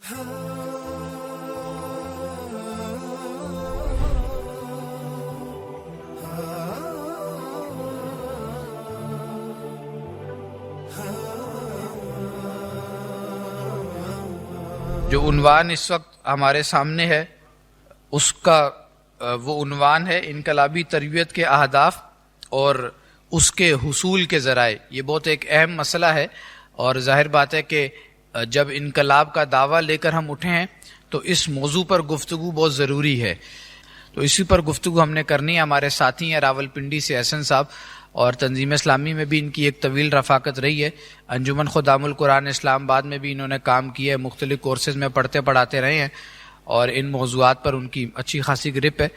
جو عنوان اس وقت ہمارے سامنے ہے اس کا وہ عنوان ہے انقلابی تربیت کے اہداف اور اس کے حصول کے ذرائع۔ یہ بہت ایک اہم مسئلہ ہے اور ظاہر بات ہے کہ جب انقلاب کا دعویٰ لے کر ہم اٹھے ہیں تو اس موضوع پر گفتگو بہت ضروری ہے، تو اسی پر گفتگو ہم نے کرنی ہے۔ ہمارے ساتھی ہیں راول پنڈی سے احسن صاحب، اور تنظیم اسلامی میں بھی ان کی ایک طویل رفاقت رہی ہے، انجمن خدام القرآن اسلام آباد میں بھی انہوں نے کام کیا ہے، مختلف کورسز میں پڑھاتے رہے ہیں اور ان موضوعات پر ان کی اچھی خاصی گرپ ہے۔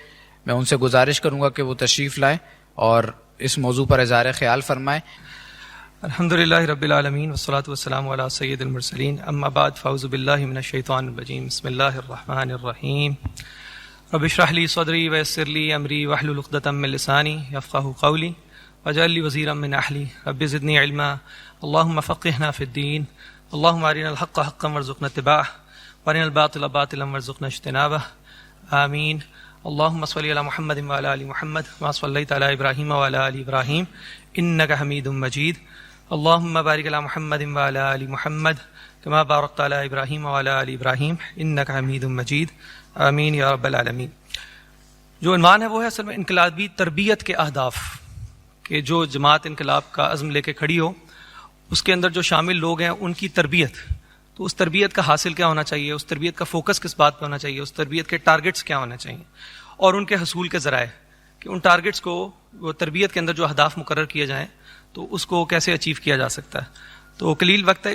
میں ان سے گزارش کروں گا کہ وہ تشریف لائیں اور اس موضوع پر اظہار خیال فرمائیں۔ الحمدللہ رب العالمین والصلاة والسلام علی سید المرسلین، اما بعد فاعوذ باللہ من الشیطان الرجیم، بسم اللہ الرحمن الرحیم۔ رب اشرح لی صدری ویسر لی امری واحلل عقدۃ من لسانی یفقہوا قولی واجعل لی وزیرا من اہلی رب زدنی علما اللہم فقہنا فی الدین اللہم ارنا الحق حقا وارزقنا اتباعہ وارنا الباطل باطلا وارزقنا اجتنابہ آمین۔ اللہم صلی علی محمد وعلی آل محمد کما صلیت علی ابراہیم وعلی آل ابراہیم انک حمید مجید۔ اللہم بارک علی محمد وعلی آل محمد کما بارکت علی ابراہیم وعلی آل ابراہیم انک حمید مجید آمین یا رب العالمین۔ جو عنوان ہے وہ ہے اصل میں انقلابی تربیت کے اہداف، کہ جو جماعت انقلاب کا عزم لے کے کھڑی ہو اس کے اندر جو شامل لوگ ہیں ان کی تربیت، تو اس تربیت کا حاصل کیا ہونا چاہیے، اس تربیت کا فوکس کس بات پہ ہونا چاہیے، اس تربیت کے ٹارگٹس کیا ہونا چاہیے اور ان کے حصول کے ذرائع، کہ ان ٹارگٹس کو وہ تربیت کے اندر جو اہداف مقرر کیے جائیں تو اس کو کیسے اچیو کیا جا سکتا ہے۔ تو قلیل وقت ہے،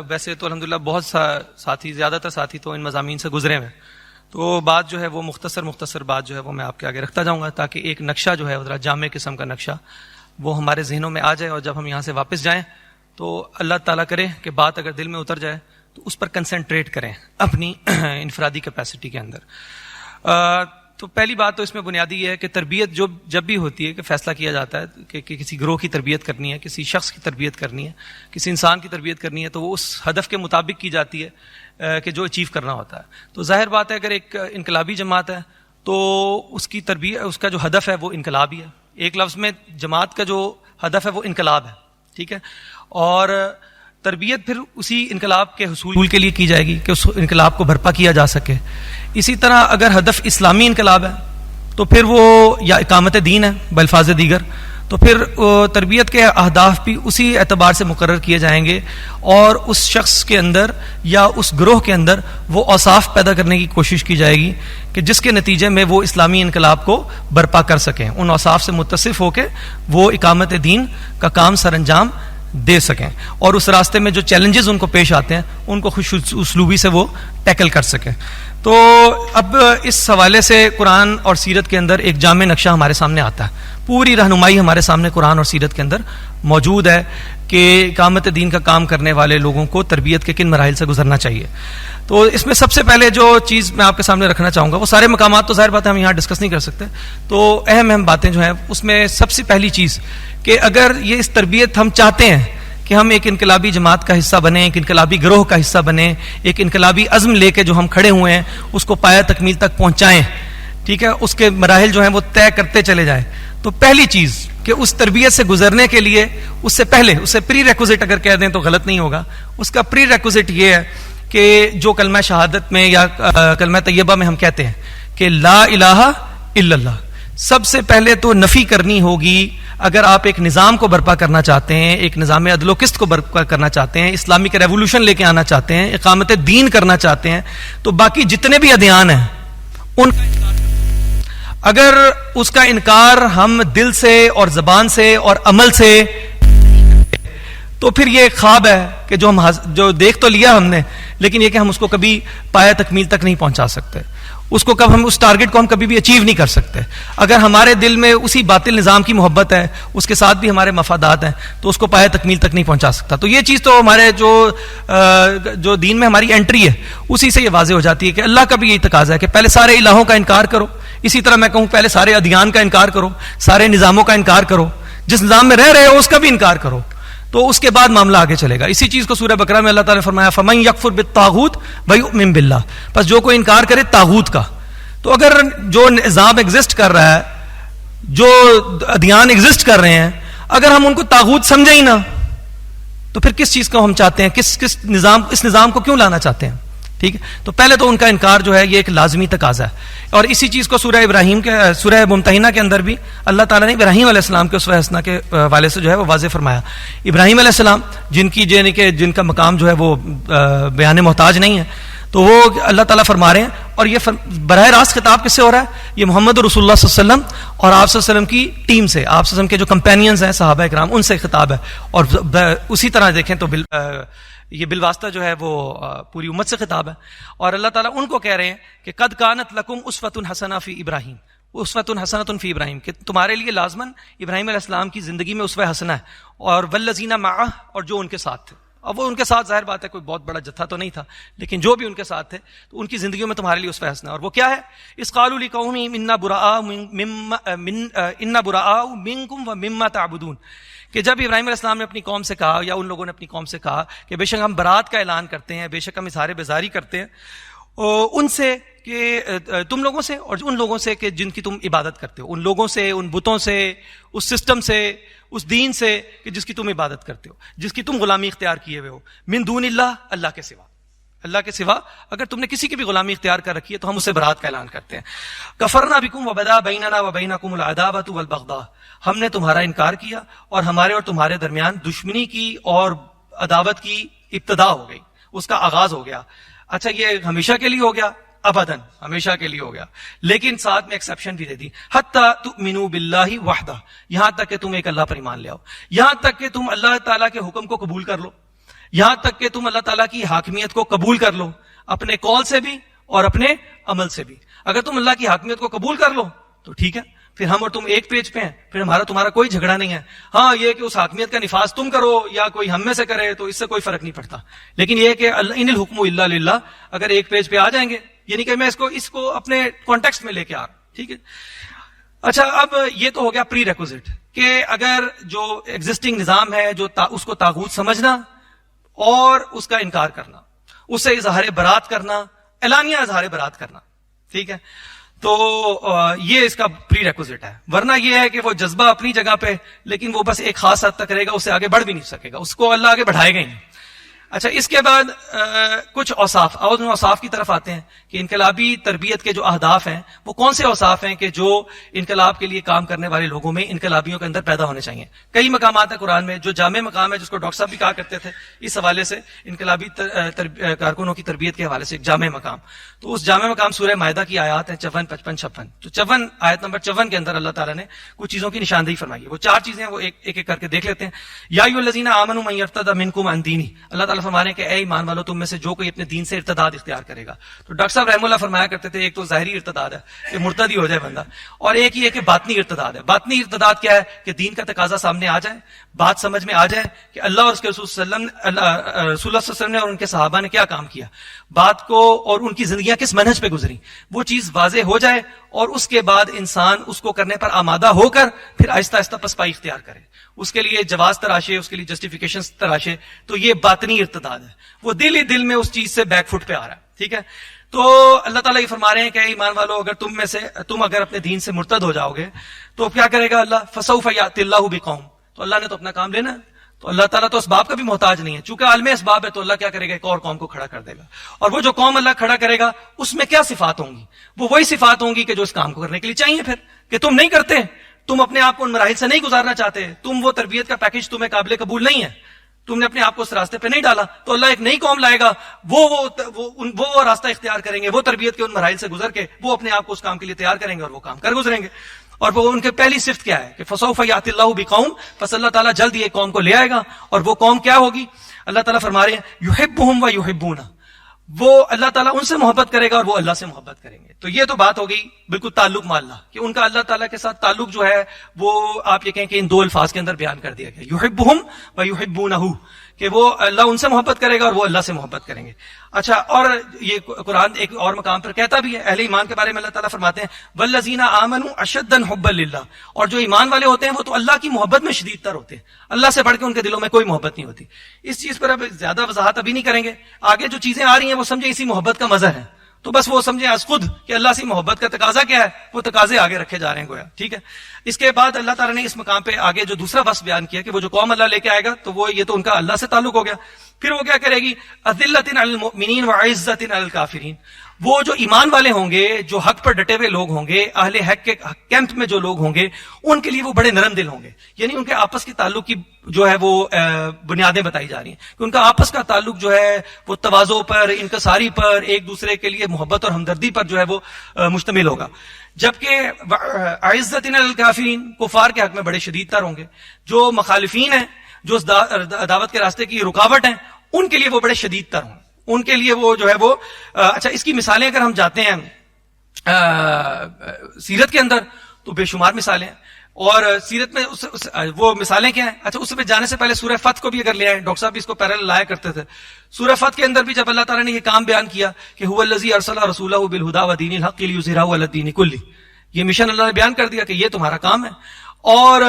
ویسے تو الحمدللہ بہت ساتھی، زیادہ تر ساتھی تو ان مضامین سے گزرے ہوئے، تو بات جو ہے وہ مختصر بات جو ہے وہ میں آپ کے آگے رکھتا جاؤں گا تاکہ ایک نقشہ جو ہے ذرا جامع قسم کا نقشہ وہ ہمارے ذہنوں میں آ جائے، اور جب ہم یہاں سے واپس جائیں تو اللہ تعالیٰ کرے کہ بات اگر دل میں اتر جائے تو اس پر کنسنٹریٹ کریں اپنی انفرادی کیپیسٹی کے اندر۔ تو پہلی بات تو اس میں بنیادی یہ ہے کہ تربیت جب بھی ہوتی ہے کہ فیصلہ کیا جاتا ہے کہ کسی گروہ کی تربیت کرنی ہے، کسی شخص کی تربیت کرنی ہے، کسی انسان کی تربیت کرنی ہے، تو وہ اس ہدف کے مطابق کی جاتی ہے کہ جو اچیو کرنا ہوتا ہے۔ تو ظاہر بات ہے اگر ایک انقلابی جماعت ہے تو اس کی تربیت، اس کا جو ہدف ہے وہ انقلاب ہی ہے۔ ایک لفظ میں جماعت کا جو ہدف ہے وہ انقلاب ہے، ٹھیک ہے، اور تربیت پھر اسی انقلاب کے حصول کے لیے کی جائے گی کہ اس انقلاب کو برپا کیا جا سکے۔ اسی طرح اگر ہدف اسلامی انقلاب ہے تو پھر وہ یا اقامت دین ہے بالفاظ دیگر، تو پھر تربیت کے اہداف بھی اسی اعتبار سے مقرر کیے جائیں گے اور اس شخص کے اندر یا اس گروہ کے اندر وہ اوصاف پیدا کرنے کی کوشش کی جائے گی کہ جس کے نتیجے میں وہ اسلامی انقلاب کو برپا کر سکیں، ان اوصاف سے متصف ہو کے وہ اقامت دین کا کام سر انجام دے سکیں، اور اس راستے میں جو چیلنجز ان کو پیش آتے ہیں ان کو خوش اسلوبی سے وہ ٹیکل کر سکیں۔ تو اب اس حوالے سے قرآن اور سیرت کے اندر ایک جامع نقشہ ہمارے سامنے آتا ہے، پوری رہنمائی ہمارے سامنے قرآن اور سیرت کے اندر موجود ہے کہ اقامت دین کا کام کرنے والے لوگوں کو تربیت کے کن مراحل سے گزرنا چاہیے۔ تو اس میں سب سے پہلے جو چیز میں آپ کے سامنے رکھنا چاہوں گا، وہ سارے مقامات تو ظاہر بات ہے ہم یہاں ڈسکس نہیں کر سکتے، تو اہم باتیں جو ہیں اس میں سب سے پہلی چیز کہ اگر یہ اس تربیت ہم چاہتے ہیں کہ ہم ایک انقلابی جماعت کا حصہ بنیں، ایک انقلابی گروہ کا حصہ بنیں، ایک انقلابی عزم لے کے جو ہم کھڑے ہوئے ہیں اس کو پایہ تکمیل تک پہنچائیں، ٹھیک ہے، اس کے مراحل جو ہیں وہ طے کرتے چلے جائیں، تو پہلی چیز کہ اس تربیت سے گزرنے کے لیے اس سے پہلے، اس سے پری ریکوزٹ اگر کہہ دیں تو غلط نہیں ہوگا، اس کا پری ریکوزٹ یہ ہے کہ جو کلمہ شہادت میں یا کلمہ طیبہ میں ہم کہتے ہیں کہ لا الہ الا اللہ، سب سے پہلے تو نفی کرنی ہوگی۔ اگر آپ ایک نظام کو برپا کرنا چاہتے ہیں، ایک نظام عدل و قسط کو برپا کرنا چاہتے ہیں، اسلامک ریولوشن لے کے آنا چاہتے ہیں، اقامت دین کرنا چاہتے ہیں، تو باقی جتنے بھی ادیان ہیں ان کا اگر اس کا انکار ہم دل سے اور زبان سے اور عمل سے، تو پھر یہ ایک خواب ہے کہ جو دیکھ تو لیا ہم نے، لیکن یہ کہ ہم اس کو کبھی پایہ تکمیل تک نہیں پہنچا سکتے، اس کو کب ہم اس ٹارگٹ کو ہم کبھی بھی اچیو نہیں کر سکتے۔ اگر ہمارے دل میں اسی باطل نظام کی محبت ہے، اس کے ساتھ بھی ہمارے مفادات ہیں، تو اس کو پایہ تکمیل تک نہیں پہنچا سکتا۔ تو یہ چیز تو ہمارے جو دین میں ہماری انٹری ہے اسی سے یہ واضح ہو جاتی ہے کہ اللہ کا بھی یہی تقاضا ہے کہ پہلے سارے الہوں کا انکار کرو، اسی طرح میں کہوں پہلے سارے ادیان کا انکار کرو، سارے نظاموں کا انکار کرو، جس نظام میں رہ رہے ہو اس کا بھی انکار کرو، تو اس کے بعد معاملہ آگے چلے گا. اسی چیز کو سورہ بقرہ میں اللہ تعالیٰ نے فرمایا فَمَن يَكْفُرْ بِالطَّاغُوتِ وَيُؤْمِن بِاللَّهِ, پس جو کوئی انکار کرے طاغوت کا. تو اگر جو نظام ایگزسٹ کر رہا ہے, جو ادیان ایگزسٹ کر رہے ہیں, اگر ہم ان کو طاغوت سمجھیں ہی نہ, تو پھر کس چیز کو ہم چاہتے ہیں, کس نظام, اس نظام کو کیوں لانا چاہتے ہیں؟ ٹھیک ہے, تو پہلے تو ان کا انکار جو ہے یہ ایک لازمی تقاضا ہے. اور اسی چیز کو سورہ ابراہیم کے سورہ ممتحنہ کے اندر بھی اللہ تعالیٰ نے ابراہیم علیہ السلام کے اسوہ حسنہ کے حوالے سے جو ہے وہ واضح فرمایا. ابراہیم علیہ السلام جن کا مقام جو ہے وہ بیان محتاج نہیں ہے, تو وہ اللہ تعالیٰ فرما رہے ہیں, اور یہ براہ راست خطاب کس سے ہو رہا ہے؟ یہ محمد رسول اللہ صلی اللہ علیہ وسلم اور آپ صلی اللہ علیہ وسلم کی ٹیم سے, آپ صلی اللہ علیہ وسلم کے جو کمپینینز ہیں صحابہ اکرام, ان سے خطاب ہے. اور اسی طرح دیکھیں تو یہ بالواسطہ جو ہے وہ پوری امت سے خطاب ہے. اور اللہ تعالیٰ ان کو کہہ رہے ہیں کہ قد کانت لکم اسوۃ حسنہ فی ابراہیم, اسوۃ حسنۃ فی ابراہیم, کہ تمہارے لیے لازماً ابراہیم علیہ السلام کی زندگی میں اسوہ حسنہ ہے, اور والذین معہ, اور جو ان کے ساتھ تھے. اب وہ ان کے ساتھ ظاہر بات ہے کوئی بہت بڑا جتھا تو نہیں تھا, لیکن جو بھی ان کے ساتھ تھے تو ان کی زندگیوں میں تمہارے لیے اسوہ حسنہ. اور وہ کیا ہے؟ اذ قالوا لقومہم انا براء منکم ومما تعبدون, کہ جب ابراہیم علیہ السلام نے اپنی قوم سے کہا, یا ان لوگوں نے اپنی قوم سے کہا کہ بے شک ہم برات کا اعلان کرتے ہیں, بے شک ہم اظہار بیزاری کرتے ہیں ان سے, کہ تم لوگوں سے اور ان لوگوں سے کہ جن کی تم عبادت کرتے ہو, ان لوگوں سے, ان بتوں سے, اس سسٹم سے, اس دین سے کہ جس کی تم عبادت کرتے ہو, جس کی تم غلامی اختیار کیے ہوئے ہو, من دون اللہ, اللہ کے سوا. اللہ کے سوا اگر تم نے کسی کی بھی غلامی اختیار کر رکھی ہے تو ہم اسے برات کا اعلان کرتے ہیں. کفرنا بکم وبدا بیننا وبینکم العداوۃ والبغضاء, ہم نے تمہارا انکار کیا اور ہمارے اور تمہارے درمیان دشمنی کی اور عداوت کی ابتدا ہو گئی, اس کا آغاز ہو گیا. اچھا, یہ ہمیشہ کے لیے ہو گیا؟ ابداً, ہمیشہ کے لیے ہو گیا, لیکن ساتھ میں ایکسیپشن بھی دے دی. حتی تؤمنوا باللہ وحدہ, یہاں تک کہ تم ایک اللہ پر ایمان لے آؤ, یہاں تک کہ تم اللہ تعالیٰ کے حکم کو قبول کر لو, یہاں تک کہ تم اللہ تعالیٰ کی حاکمیت کو قبول کر لو, اپنے قول سے بھی اور اپنے عمل سے بھی. اگر تم اللہ کی حاکمیت کو قبول کر لو تو ٹھیک ہے, پھر ہم اور تم ایک پیج پہ ہیں, پھر ہمارا تمہارا کوئی جھگڑا نہیں ہے. ہاں, یہ کہ اس حاکمیت کا نفاذ تم کرو یا کوئی ہم میں سے کرے تو اس سے کوئی فرق نہیں پڑتا, لیکن یہ کہ ان الحکم الا للہ, اگر ایک پیج پہ آ جائیں گے, یعنی کہ میں اس کو اپنے کانٹیکسٹ میں لے کے آ رہا ہوں. ٹھیک ہے. اچھا, اب یہ تو ہو گیا پری ریکوزٹ, کہ اگر جو ایگزسٹنگ نظام ہے جو اس کو طاغوت سمجھنا اور اس کا انکار کرنا, اسے اظہار برات کرنا, اعلانیہ اظہار برات کرنا. ٹھیک ہے, تو یہ اس کا پری ریکوزٹ ہے. ورنہ یہ ہے کہ وہ جذبہ اپنی جگہ پہ, لیکن وہ بس ایک خاص حد تک رہے گا, اس سے آگے بڑھ بھی نہیں سکے گا, اس کو اللہ آگے بڑھائے گا ہی نہیں. اچھا, اس کے بعد کچھ اوصاف, اور اوصاف کی طرف آتے ہیں کہ انقلابی تربیت کے جو اہداف ہیں وہ کون سے اوصاف ہیں کہ جو انقلاب کے لیے کام کرنے والے لوگوں میں, انقلابیوں کے اندر پیدا ہونے چاہیے. کئی مقامات ہیں قرآن میں, جو جامع مقام ہے جس کو ڈاکٹر صاحب بھی کہا کرتے تھے, اس حوالے سے انقلابی کارکنوں کی تربیت کے حوالے سے ایک جامع مقام. تو اس جامع مقام سورہ مائدہ کی آیات ہیں 54, 55, 56. تو 54 آیت نمبر 54 کے اندر اللہ تعالیٰ نے کچھ چیزوں کی نشاندہی فرمائی ہے. وہ 4 چیزیں ہیں, وہ ایک ایک کر کے دیکھ لیتے ہیں. یا ایھا الذین آمنوا من یرتد منکم عن دینہ, اللہ تعالیٰ فرما رہے ہیں کہ اے ایمان والو, تم میں سے جو کوئی اپنے دین سے ارتداد اختیار کرے گا. تو ڈاکٹر صاحب رحمہ اللہ فرمایا کرتے تھے, ایک تو ظاہری ارتداد ہے کہ مرتد ہی ہو جائے بندہ, اور ایک یہ کہ باطنی ارتداد ہے. باطنی ارتداد کیا ہے کہ دین کا تقاضا سامنے آ جائے, بات سمجھ میں آ جائے کہ اللہ اور اس کے رسول صلی اللہ علیہ وسلم نے اور ان کے صحابہ نے کیا کام کیا, بات کو اور ان کی زندگیاں کس منہج پہ گزری, وہ چیز واضح ہو جائے, اور اس کے بعد انسان اس کو کرنے پر آمادہ ہو کر پھر آہستہ آہستہ پسپائی اختیار کرے, اس کے لیے جواز تراشے, اس کے لیے جسٹیفیکیشن تراشے. تو یہ باطنی ارتداد ہے, وہ دل ہی دل میں اس چیز سے بیک فٹ پہ آ رہا ہے. ٹھیک ہے. تو اللہ تعالیٰ یہ فرما رہے ہیں کہ اے ایمان والو, اگر تم اگر اپنے دین سے مرتد ہو جاؤ گے تو کیا کرے گا اللہ؟ فسوف یأتی اللہ بقوم, تو اللہ نے تو اپنا کام لینا ہے. تو اللہ تعالیٰ تو اسباب کا بھی محتاج نہیں ہے, چونکہ عالم اسباب ہے, تو اللہ کیا کرے گا؟ ایک اور قوم کو کھڑا کر دے گا. اور وہ جو قوم اللہ کھڑا کرے گا اس میں کیا صفات ہوں گی؟ وہ وہی صفات ہوں گی کہ جو اس کام کو کرنے کے لیے چاہیے. پھر کہ تم نہیں کرتے, تم اپنے آپ کو ان مراحل سے نہیں گزارنا چاہتے, تم وہ تربیت کا پیکج تمہیں قابل قبول نہیں ہے, تم نے اپنے آپ کو اس راستے پہ نہیں ڈالا, تو اللہ ایک نئی قوم لائے گا, وہ راستہ اختیار کریں گے, وہ تربیت کے ان مراحل سے گزر کے وہ اپنے آپ کو اس کام کے لیے تیار کریں گے اور وہ کام کر گزریں گے. اور وہ ان کے پہلی صفت کیا ہے کہ فسوف یأتی اللہ بقوم, پس اللہ تعالیٰ جلد ہی ایک قوم کو لے آئے گا. اور وہ قوم کیا ہوگی؟ اللہ تعالیٰ فرما رہے ہیں یحبہم و یحبونہ, وہ اللہ تعالیٰ ان سے محبت کرے گا اور وہ اللہ سے محبت کریں گے. تو یہ تو بات ہو گئی بالکل تعلق مع اللہ, کہ ان کا اللہ تعالیٰ کے ساتھ تعلق جو ہے وہ آپ یہ کہیں کہ ان 2 الفاظ کے اندر بیان کر دیا گیا, یحبہم و یحبونہ, کہ وہ اللہ ان سے محبت کرے گا اور وہ اللہ سے محبت کریں گے. اچھا، اور یہ قرآن ایک اور مقام پر کہتا بھی ہے، اہل ایمان کے بارے میں اللہ تعالیٰ فرماتے ہیں والذین آمنوا اشد حبا للہ، اور جو ایمان والے ہوتے ہیں وہ تو اللہ کی محبت میں شدید تر ہوتے ہیں، اللہ سے بڑھ کے ان کے دلوں میں کوئی محبت نہیں ہوتی. اس چیز پر اب زیادہ وضاحت ابھی نہیں کریں گے، آگے جو چیزیں آ رہی ہیں وہ سمجھے اسی محبت کا مظہر ہے، تو بس وہ سمجھیں از خود کہ اللہ سے محبت کا تقاضا کیا ہے، وہ تقاضے آگے رکھے جا رہے ہیں گویا. ٹھیک ہے، اس کے بعد اللہ تعالیٰ نے اس مقام پہ آگے جو دوسرا وصف بیان کیا کہ وہ جو قوم اللہ لے کے آئے گا تو وہ یہ تو ان کا اللہ سے تعلق ہو گیا. پھر وہ کیا کرے گی، اذلۃ علی المؤمنین وعزۃ علی الکافرین، وہ جو ایمان والے ہوں گے، جو حق پر ڈٹے ہوئے لوگ ہوں گے، اہل حق کے کیمپ میں جو لوگ ہوں گے، ان کے لیے وہ بڑے نرم دل ہوں گے. یعنی ان کے آپس کے تعلق کی جو ہے وہ بنیادیں بتائی جا رہی ہیں کہ ان کا آپس کا تعلق جو ہے وہ تواضع پر، انکساری پر، ایک دوسرے کے لیے محبت اور ہمدردی پر جو ہے وہ مشتمل ہوگا. جبکہ عزت علی الکافرین، کفار کے حق میں بڑے شدید تر ہوں گے. جو مخالفین ہیں، جو اس دعوت کے راستے کی رکاوٹ ہیں، ان کے لیے وہ بڑے شدید تر ہوں، ان کے لیے وہ جو ہے وہ اچھا، اس کی مثالیں اگر ہم جاتے ہیں سیرت کے اندر تو بے شمار مثالیں ہیں. اور سیرت میں وہ مثالیں کیا ہیں؟ اچھا، اس پہ جانے سے پہلے سورہ فتح کو بھی اگر لے آئیں، ڈاکٹر صاحب بھی اس کو پیرالل لایا کرتے تھے. سورہ فتح کے اندر بھی جب اللہ تعالیٰ نے یہ کام بیان کیا کہ هو الذی ارسل رسولہ بالہدی ودین الحق لیظہرہ علی الدین کلہ، یہ مشن اللہ نے بیان کر دیا کہ یہ تمہارا کام ہے. اور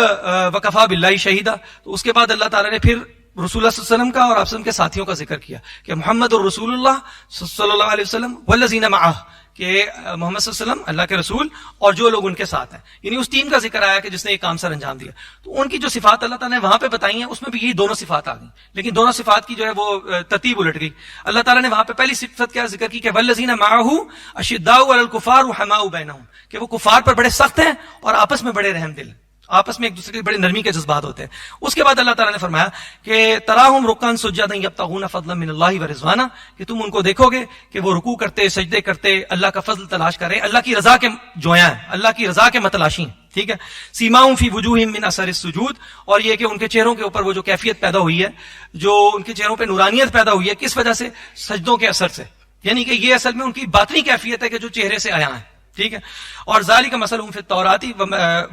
وکفیٰ باللہ شہیدا، تو اس کے بعد اللہ تعالیٰ نے پھر رسول اللہ صلی اللہ علیہ وسلم کا اور آپ کے ساتھیوں کا ذکر کیا کہ محمد الرسول اللہ صلی اللہ علیہ وسلم والذین معہ، کہ محمد صلی اللہ علیہ وسلم اللہ کے رسول اور جو لوگ ان کے ساتھ ہیں، یعنی اس ٹیم کا ذکر آیا کہ جس نے یہ کام سر انجام دیا. تو ان کی جو صفات اللہ تعالیٰ نے وہاں پہ بتائی ہیں اس میں بھی یہی دونوں صفات آ گئی، لیکن دونوں صفات کی جو ہے وہ ترتیب الٹ گئی. اللہ تعالیٰ نے وہاں پہ پہلی صفت کیا ذکر کی کہ والذین معہ اشداء علی الکفار رحماء بینہم، کہ وہ کفار پر بڑے سخت ہیں اور آپس میں بڑے رحم دل ہیں، آپس میں ایک دوسرے کی بڑی نرمی کے جذبات ہوتے ہیں. اس کے بعد اللہ تعالیٰ نے فرمایا کہ تراہم رکعا سجدا یبتغون فضلا من اللہ ورضوانا، کہ تم ان کو دیکھو گے کہ وہ رکوع کرتے، سجدے کرتے، اللہ کا فضل تلاش کریں، اللہ کی رضا کے جویاں ہیں، اللہ کی رضا کے متلاشی ہیں. ٹھیک ہے، سیماہم فی وجوہہم من اثر السجود، اور یہ کہ ان کے چہروں کے اوپر وہ جو کیفیت پیدا ہوئی ہے، جو ان کے چہروں پہ نورانیت پیدا ہوئی ہے، کس وجہ سے؟ سجدوں کے اثر سے. یعنی کہ یہ اصل میں ان کی باطنی کیفیت ہے کہ جو چہرے سے آیا ہے. ٹھیک ہے، اور ذالک مثلہم فی التوراۃ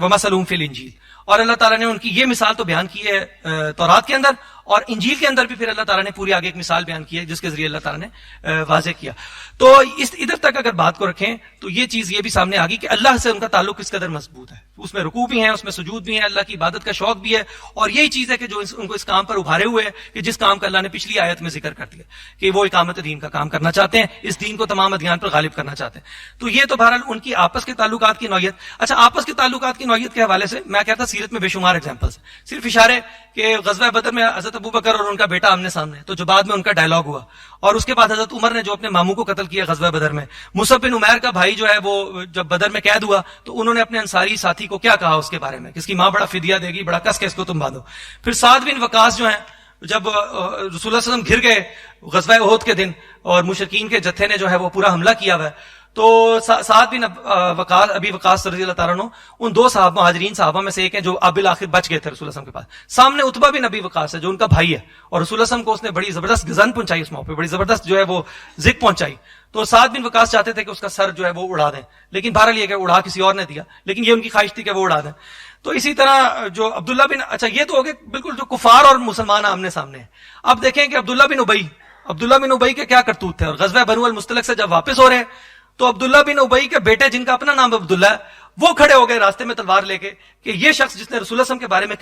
ومثلہم فی الانجیل، اور اللہ تعالیٰ نے ان کی یہ مثال تو بیان کی ہے تورات کے اندر، اور انجیل کے اندر بھی پھر اللہ تعالیٰ نے پوری آگے ایک مثال بیان کی ہے جس کے ذریعے اللہ تعالیٰ نے واضح کیا. تو اس ادھر تک اگر بات کو رکھیں تو یہ چیز یہ بھی سامنے آ گئی کہ اللہ سے ان کا تعلق کس قدر مضبوط ہے. اس میں رکوع بھی ہیں، اس میں سجود بھی ہیں، اللہ کی عبادت کا شوق بھی ہے، اور یہی چیز ہے کہ جو ان کو اس کام پر ابھارے ہوئے ہے کہ جس کام کا اللہ نے پچھلی آیت میں ذکر کر دیا کہ وہ اقامت دین کا کام کرنا چاہتے ہیں، اس دین کو تمام ادیان پر غالب کرنا چاہتے ہیں. تو یہ تو بہرحال ان کی آپس کے تعلقات کی نوعیت. اچھا، آپس کے تعلقات کی نوعیت کے حوالے سے میں کہتا سیرت میں بے شمار ایگزامپلس، صرف اشارے کہ غزوہ بدر میں حضرت ابوبکر اور ان کا بیٹا آمنے سامنے، تو جو بعد میں ان کا ڈائلاگ ہوا، اور اس کے بعد حضرت عمر نے جو اپنے ماموں کو قتل کیا غزوہ بدر میں، مصعب بن عمیر کا بھائی جو ہے وہ جب بدر میں قید ہوا تو انہوں نے اپنے انصاری ساتھی کو کیا کہا اس کے بارے میں کہ اس کی ماں بڑا فدیہ دے گی، بڑا کس کے اس کو تم باندھو. پھر سعد بن وقاص جو ہیں، جب رسول اللہ صلی اللہ علیہ وسلم گر گئے غزوہ احد کے دن اور مشرکین کے جتھے نے جو ہے وہ پورا حملہ کیا ہوا ہے، تو سعد بن ابی وقاص رضی اللہ تعالیٰ عنہ ان دو صحابہ مہاجرین صحابہ میں سے ایک ہیں جو بالآخر بچ گئے تھے رسول اللہ صلی اللہ علیہ وسلم کے پاس. سامنے عتبہ بن ابی وقاص ہے جو ان کا بھائی ہے، اور رسول اللہ صلی اللہ علیہ وسلم کو اس نے بڑی زبردست گزن پہنچائی، اس موقع پہ بڑی زبردست جو ہے وہ ذکر پہنچائی. تو سعد بن وقاص چاہتے تھے کہ اس کا سر جو ہے وہ اڑا دیں، لیکن بہرحال یہ کہ اڑا کسی اور نے دیا، لیکن یہ ان کی خواہش تھی کہ وہ اڑا دیں. تو اسی طرح جو عبداللہ بن، اچھا یہ تو ہو گئے بالکل جو کفار اور مسلمان آمنے سامنے ہیں. اب دیکھیں کہ عبداللہ بن ابی کے کیا کرتوت تھے. اور غزوہ بنو المصطلق سے جب واپس ہو رہے ہیں تو عبداللہ بن ابی کے بیٹے جن کا اپنا نام عبداللہ ہے وہ کھڑے ہو گئے راستے میں تلوار لے کے کہ یہ شخص جس نے رسول اللہ صلی اللہ علیہ وسلم کے بارے میں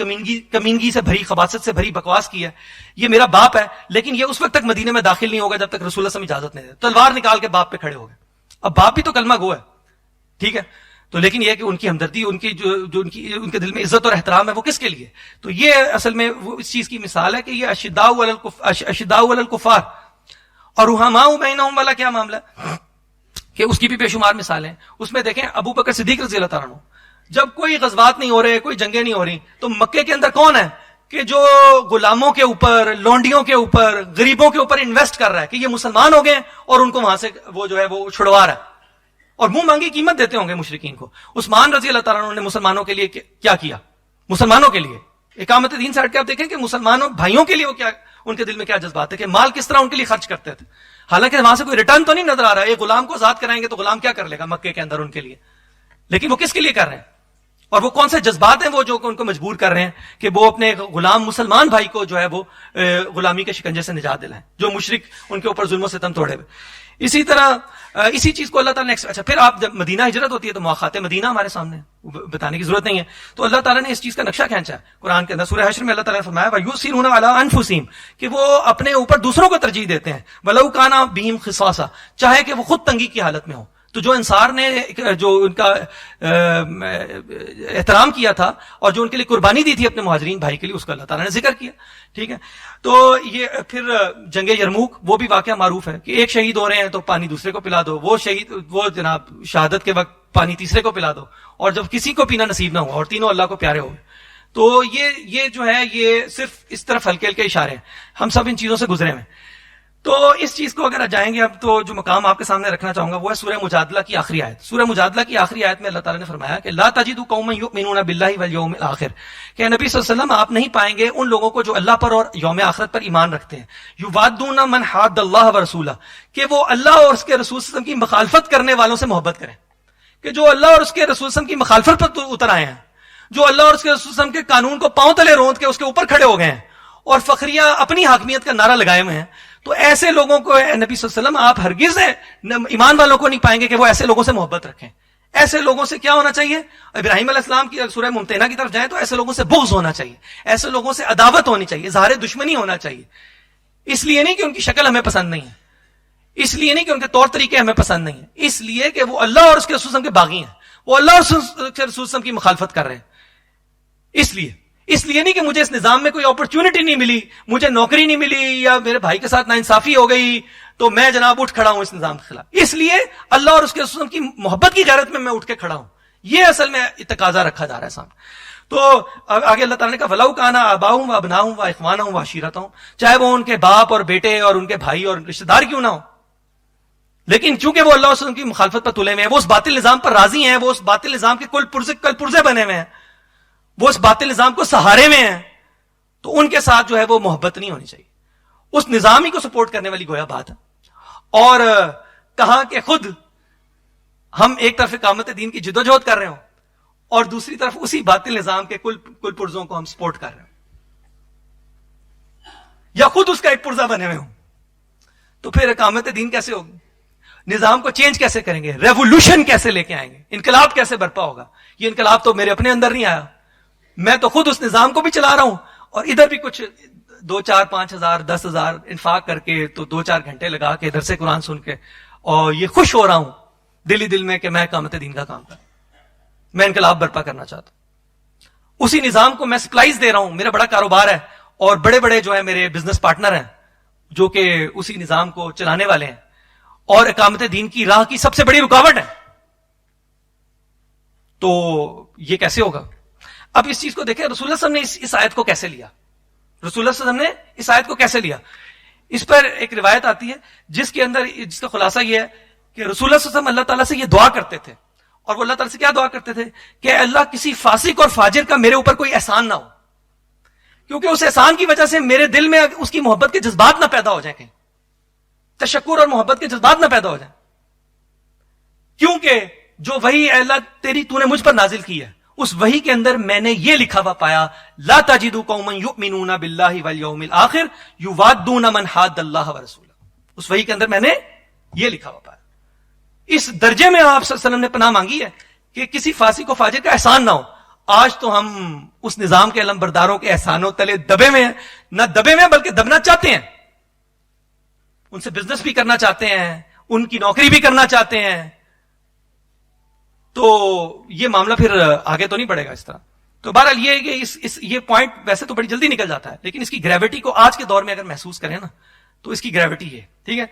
کمینگی سے بھری، خباثت سے بھری بکواس کی ہے، یہ میرا باپ ہے، لیکن یہ اس وقت تک مدینے میں داخل نہیں ہوگا جب تک رسول اللہ صلی اللہ علیہ وسلم اجازت نہیں دے. تلوار نکال کے باپ پہ کھڑے ہو گئے. اب باپ بھی تو کلمہ گو ہے، ٹھیک ہے، تو لیکن یہ کہ ان کی ہمدردی، ان کی جو ان کے دل میں عزت اور احترام ہے وہ کس کے لیے؟ تو یہ اصل میں وہ اس چیز کی مثال ہے کہ یہ اشداء علی الکفار اور رحماء بینہم والا کیا معاملہ ہے کہ اس کی بھی بے شمار مثالیں. اس میں دیکھیں ابو بکر صدیق رضی اللہ تعالیٰ عنہ، جب کوئی غزوات نہیں ہو رہے، کوئی جنگیں نہیں ہو رہی، تو مکے کے اندر کون ہے کہ جو غلاموں کے اوپر، لونڈیوں کے اوپر، غریبوں کے اوپر انویسٹ کر رہا ہے کہ یہ مسلمان ہو گئے اور ان کو وہاں سے وہ جو ہے وہ چھڑوا رہا ہے اور منہ مانگی قیمت دیتے ہوں گے مشرکین کو. عثمان رضی اللہ تعالیٰ عنہ نے مسلمانوں کے لیے کیا کیا؟ مسلمانوں کے لیے اقامت دین سے ہٹ کے آپ دیکھیں کہ مسلمانوں بھائیوں کے لیے وہ کیا، ان کے دل میں کیا جذبات ہے کہ مال کس طرح ان کے لیے خرچ کرتے تھے. حالانکہ وہاں سے کوئی ریٹرن تو نہیں نظر آ رہا ہے. ایک غلام کو آزاد کرائیں گے تو غلام کیا کر لے گا مکے کے اندر ان کے لیے، لیکن وہ کس کے لیے کر رہے ہیں؟ اور وہ کون سے جذبات ہیں وہ جو ان کو مجبور کر رہے ہیں کہ وہ اپنے غلام مسلمان بھائی کو جو ہے وہ غلامی کے شکنجے سے نجات دلائیں، جو مشرک ان کے اوپر ظلم و ستم توڑے ہوئے. اسی طرح اسی چیز کو اللہ تعالیٰ نے اچھا پھر آپ جب مدینہ ہجرت ہوتی ہے تو مواقعات مدینہ ہمارے سامنے بتانے کی ضرورت نہیں ہے. تو اللہ تعالیٰ نے اس چیز کا نقشہ کھینچا ہے قرآن کے اندر. سورہ حشر میں اللہ تعالیٰ نے فرمایا وَيُؤْثِرُونَ عَلَىٰ أَنفُسِهِمْ کہ وہ اپنے اوپر دوسروں کو ترجیح دیتے ہیں. وَلَوْ كَانَ بِهِمْ خِصَاصَةٌ چاہے کہ وہ خود تنگی کی حالت میں ہو. تو جو انصار نے جو ان کا احترام کیا تھا اور جو ان کے لیے قربانی دی تھی اپنے مہاجرین بھائی کے لیے، اس کا اللہ تعالیٰ نے ذکر کیا. ٹھیک ہے. تو یہ پھر جنگ یرموک وہ بھی واقعہ معروف ہے کہ ایک شہید ہو رہے ہیں تو پانی دوسرے کو پلا دو، وہ جناب شہادت کے وقت پانی تیسرے کو پلا دو، اور جب کسی کو پینا نصیب نہ ہوا اور تینوں اللہ کو پیارے ہو گئے. تو یہ جو ہے یہ صرف اس طرف ہلکے ہلکے اشارے ہیں، ہم سب ان چیزوں سے گزرے ہوئے. تو اس چیز کو اگر جائیں گے اب تو جو مقام آپ کے سامنے رکھنا چاہوں گا وہ ہے سورہ مجادلہ کی آخری آیت. سورہ مجادلہ کی آخری آیت میں اللہ تعالیٰ نے فرمایا کہ لا تجد قوما یؤمنون باللہ والیوم الآخر کہ نبی صلی اللہ علیہ وسلم آپ نہیں پائیں گے ان لوگوں کو جو اللہ پر اور یوم آخرت پر ایمان رکھتے ہیں، یوادون من حاد اللہ ورسولہ کہ وہ اللہ اور اس کے رسول صلی اللہ علیہ وسلم کی مخالفت کرنے والوں سے محبت کریں. کہ جو اللہ اور اس کے رسول صلی اللہ علیہ وسلم کی مخالفت پر اتر آئے ہیں، جو اللہ اور اس کے رسول صلی اللہ علیہ وسلم کے قانون کو پاؤں تلے روند کے اس کے اوپر کھڑے ہو گئے ہیں اور فخریہ اپنی حاکمیت کا نعرہ لگائے ہوئے ہیں، تو ایسے لوگوں کو نبی صلی اللہ علیہ وسلم آپ ہرگز ایمان والوں کو نہیں پائیں گے کہ وہ ایسے لوگوں سے محبت رکھیں. ایسے لوگوں سے کیا ہونا چاہیے؟ ابراہیم علیہ السلام کی سورہ ممتحنہ کی طرف جائیں تو ایسے لوگوں سے بغض ہونا چاہیے، ایسے لوگوں سے عداوت ہونی چاہیے، اظہار دشمنی ہونا چاہیے. اس لیے نہیں کہ ان کی شکل ہمیں پسند نہیں ہے، اس لیے نہیں کہ ان کے طور طریقے ہمیں پسند نہیں ہیں، اس لیے کہ وہ اللہ اور اس کے رسول صلی اللہ علیہ وسلم کے باغی ہیں، وہ اللہ اور اس کے رسول صلی اللہ علیہ وسلم کی مخالفت کر رہے ہیں. اس لیے نہیں کہ مجھے اس نظام میں کوئی اپرچونٹی نہیں ملی، مجھے نوکری نہیں ملی، یا میرے بھائی کے ساتھ ناانصافی ہو گئی تو میں جناب اٹھ کھڑا ہوں اس نظام کے خلاف. اس لیے اللہ اور اس کے رسول کی محبت کی غیرت میں اٹھ کے کھڑا ہوں. یہ اصل میں تقاضا رکھا جا رہا ہے سامنے. تو آگے اللہ تعالیٰ نے کہا وَلَوْ كَانَ آبَاؤُهُمْ وَأَبْنَاؤُهُمْ وَإِخْوَانُهُمْ وَعَشِيرَتُهُمْ چاہے وہ ان کے باپ اور بیٹے اور ان کے بھائی اور رشتہ دار کیوں نہ ہو، لیکن چونکہ وہ اللہ اور رسول کی مخالفت پر تلے ہوئے ہیں، وہ اس باطل نظام پر راضی ہیں، وہ اس باطل نظام کے کل پرزے بنے ہوئے ہیں، وہ اس باطل نظام کو سہارے میں ہیں، تو ان کے ساتھ جو ہے وہ محبت نہیں ہونی چاہیے. اس نظام ہی کو سپورٹ کرنے والی گویا بات ہے. اور کہا کہ خود ہم ایک طرف اقامت دین کی جدوجہد کر رہے ہوں اور دوسری طرف اسی باطل نظام کے کل پرزوں کو ہم سپورٹ کر رہے ہوں، یا خود اس کا ایک پرزہ بنے ہوئے ہوں، تو پھر اقامت دین کیسے ہوگی؟ نظام کو چینج کیسے کریں گے؟ ریولوشن کیسے لے کے آئیں گے؟ انقلاب کیسے برپا ہوگا؟ یہ انقلاب تو میرے اپنے اندر نہیں آیا، میں تو خود اس نظام کو بھی چلا رہا ہوں اور ادھر بھی کچھ 2-4 5,000 10,000 انفاق کر کے تو 2-4 گھنٹے لگا کے ادھر سے قرآن سن کے اور یہ خوش ہو رہا ہوں دل میں کہ میں اقامت دین کا کام کر، میں انقلاب برپا کرنا چاہتا ہوں. اسی نظام کو میں سپلائز دے رہا ہوں، میرا بڑا کاروبار ہے اور بڑے بڑے جو ہے میرے بزنس پارٹنر ہیں جو کہ اسی نظام کو چلانے والے ہیں اور اقامت دین کی راہ کی سب سے بڑی رکاوٹ ہے. تو یہ کیسے ہوگا؟ اب اس چیز کو دیکھیں رسول اللہ صلی اللہ علیہ وسلم نے اس آیت کو کیسے لیا. رسول اللہ صلی اللہ علیہ وسلم نے اس آیت کو کیسے لیا؟ اس پر ایک روایت آتی ہے جس کے اندر جس کا خلاصہ یہ ہے کہ رسول اللہ صلی اللہ علیہ وسلم اللہ تعالیٰ سے یہ دعا کرتے تھے، اور وہ اللہ تعالیٰ سے کیا دعا کرتے تھے کہ اللہ کسی فاسق اور فاجر کا میرے اوپر کوئی احسان نہ ہو، کیونکہ اس احسان کی وجہ سے میرے دل میں اس کی محبت کے جذبات نہ پیدا ہو جائیں، کہ تشکر اور محبت کے جذبات نہ پیدا ہو جائیں، کیونکہ جو وحی اے اللہ تو نے مجھ پر نازل کی ہے اس وحی کے اندر میں نے یہ لکھا ہوا پایا لا تجد قوما یؤمنون باللہ والیوم الآخر یوادون من حاد اللہ ورسولہ. اس وحی کے اندر میں نے یہ لکھا ہوا پایا. اس درجے میں آپ صلی اللہ علیہ وسلم نے پناہ مانگی ہے کہ کسی فاسق و فاجر کا احسان نہ ہو. آج تو ہم اس نظام کے علمبرداروں کے احسانوں تلے دبے میں ہیں، نہ دبے میں بلکہ دبنا چاہتے ہیں. ان سے بزنس بھی کرنا چاہتے ہیں، ان کی نوکری بھی کرنا چاہتے ہیں. تو یہ معاملہ پھر آگے تو نہیں بڑھے گا اس طرح. تو بہرحال یہ ہے کہ یہ پوائنٹ ویسے تو بڑی جلدی نکل جاتا ہے، لیکن اس کی گریوٹی کو آج کے دور میں اگر محسوس کریں نا تو اس کی گریوٹی ہے. ٹھیک ہے،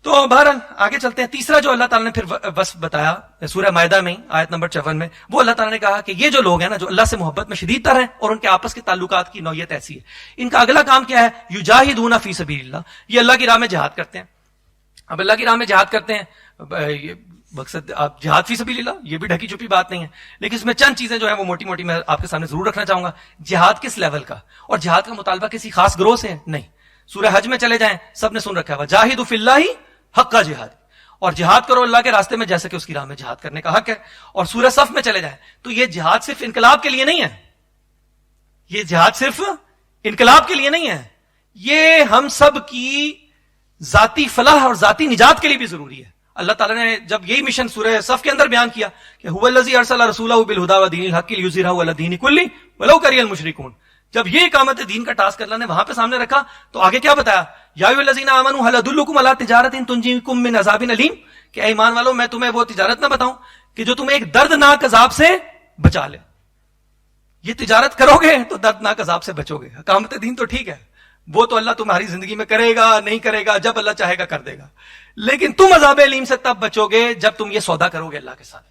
تو بہرحال آگے چلتے ہیں. تیسرا جو اللہ تعالیٰ نے پھر وصف بتایا سورہ مائدہ میں آیت نمبر 54 میں، وہ اللہ تعالیٰ نے کہا کہ یہ جو لوگ ہیں نا جو اللہ سے محبت میں شدید تر ہیں اور ان کے آپس کے تعلقات کی نوعیت ایسی ہے، ان کا اگلا کام کیا ہے؟ یجاہدون فی سبیل اللہ، یہ اللہ کی راہ میں جہاد کرتے ہیں. اب اللہ کی راہ میں جہاد کرتے ہیں، مقصد آپ جہاد فی سبیل اللہ یہ بھی ڈھکی چھپی بات نہیں ہے، لیکن اس میں چند چیزیں جو ہیں وہ موٹی موٹی میں آپ کے سامنے ضرور رکھنا چاہوں گا. جہاد کس لیول کا اور جہاد کا مطالبہ کسی خاص گروہ سے نہیں. سورہ حج میں چلے جائیں، سب نے سن رکھا ہے جاہدوا فی اللہ حق جہاد، اور جہاد کرو اللہ کے راستے میں جیسے کہ اس کی راہ میں جہاد کرنے کا حق ہے، اور سورہ صف میں چلے جائیں تو یہ جہاد صرف انقلاب کے لیے نہیں ہے، یہ جہاد صرف انقلاب کے لیے نہیں ہے، یہ ہم سب کی ذاتی فلاح اور ذاتی نجات کے لیے بھی ضروری ہے۔ اللہ تعالیٰ نے جب یہی مشن سورہ صف کے اندر بیان کیا کہ هو الذی ارسل رسولہ بالہدی ودین الحق لیظہرہ علی الدین کلہ ولو کرہ المشرکون، جب یہ اقامت دین کا ٹاسک اللہ نے وہاں پہ سامنے رکھا تو آگے کیا بتایا؟ یا ایھا الذین آمنوا هل ادلکم علی تجارۃ تنجیکم من عذاب علیم، کہ اے ایمان والو میں تمہیں وہ تجارت نہ بتاؤں کہ جو تمہیں ایک دردناک عذاب سے بچا لے۔ یہ تجارت کرو گے تو دردناک عذاب سے بچو گے۔ اقامت دین تو ٹھیک ہے، وہ تو اللہ تمہاری زندگی میں کرے گا نہیں کرے گا، جب اللہ چاہے گا کر دے گا، لیکن تم عذاب علیم سے تب بچو گے جب تم یہ سودا کرو گے اللہ کے ساتھ۔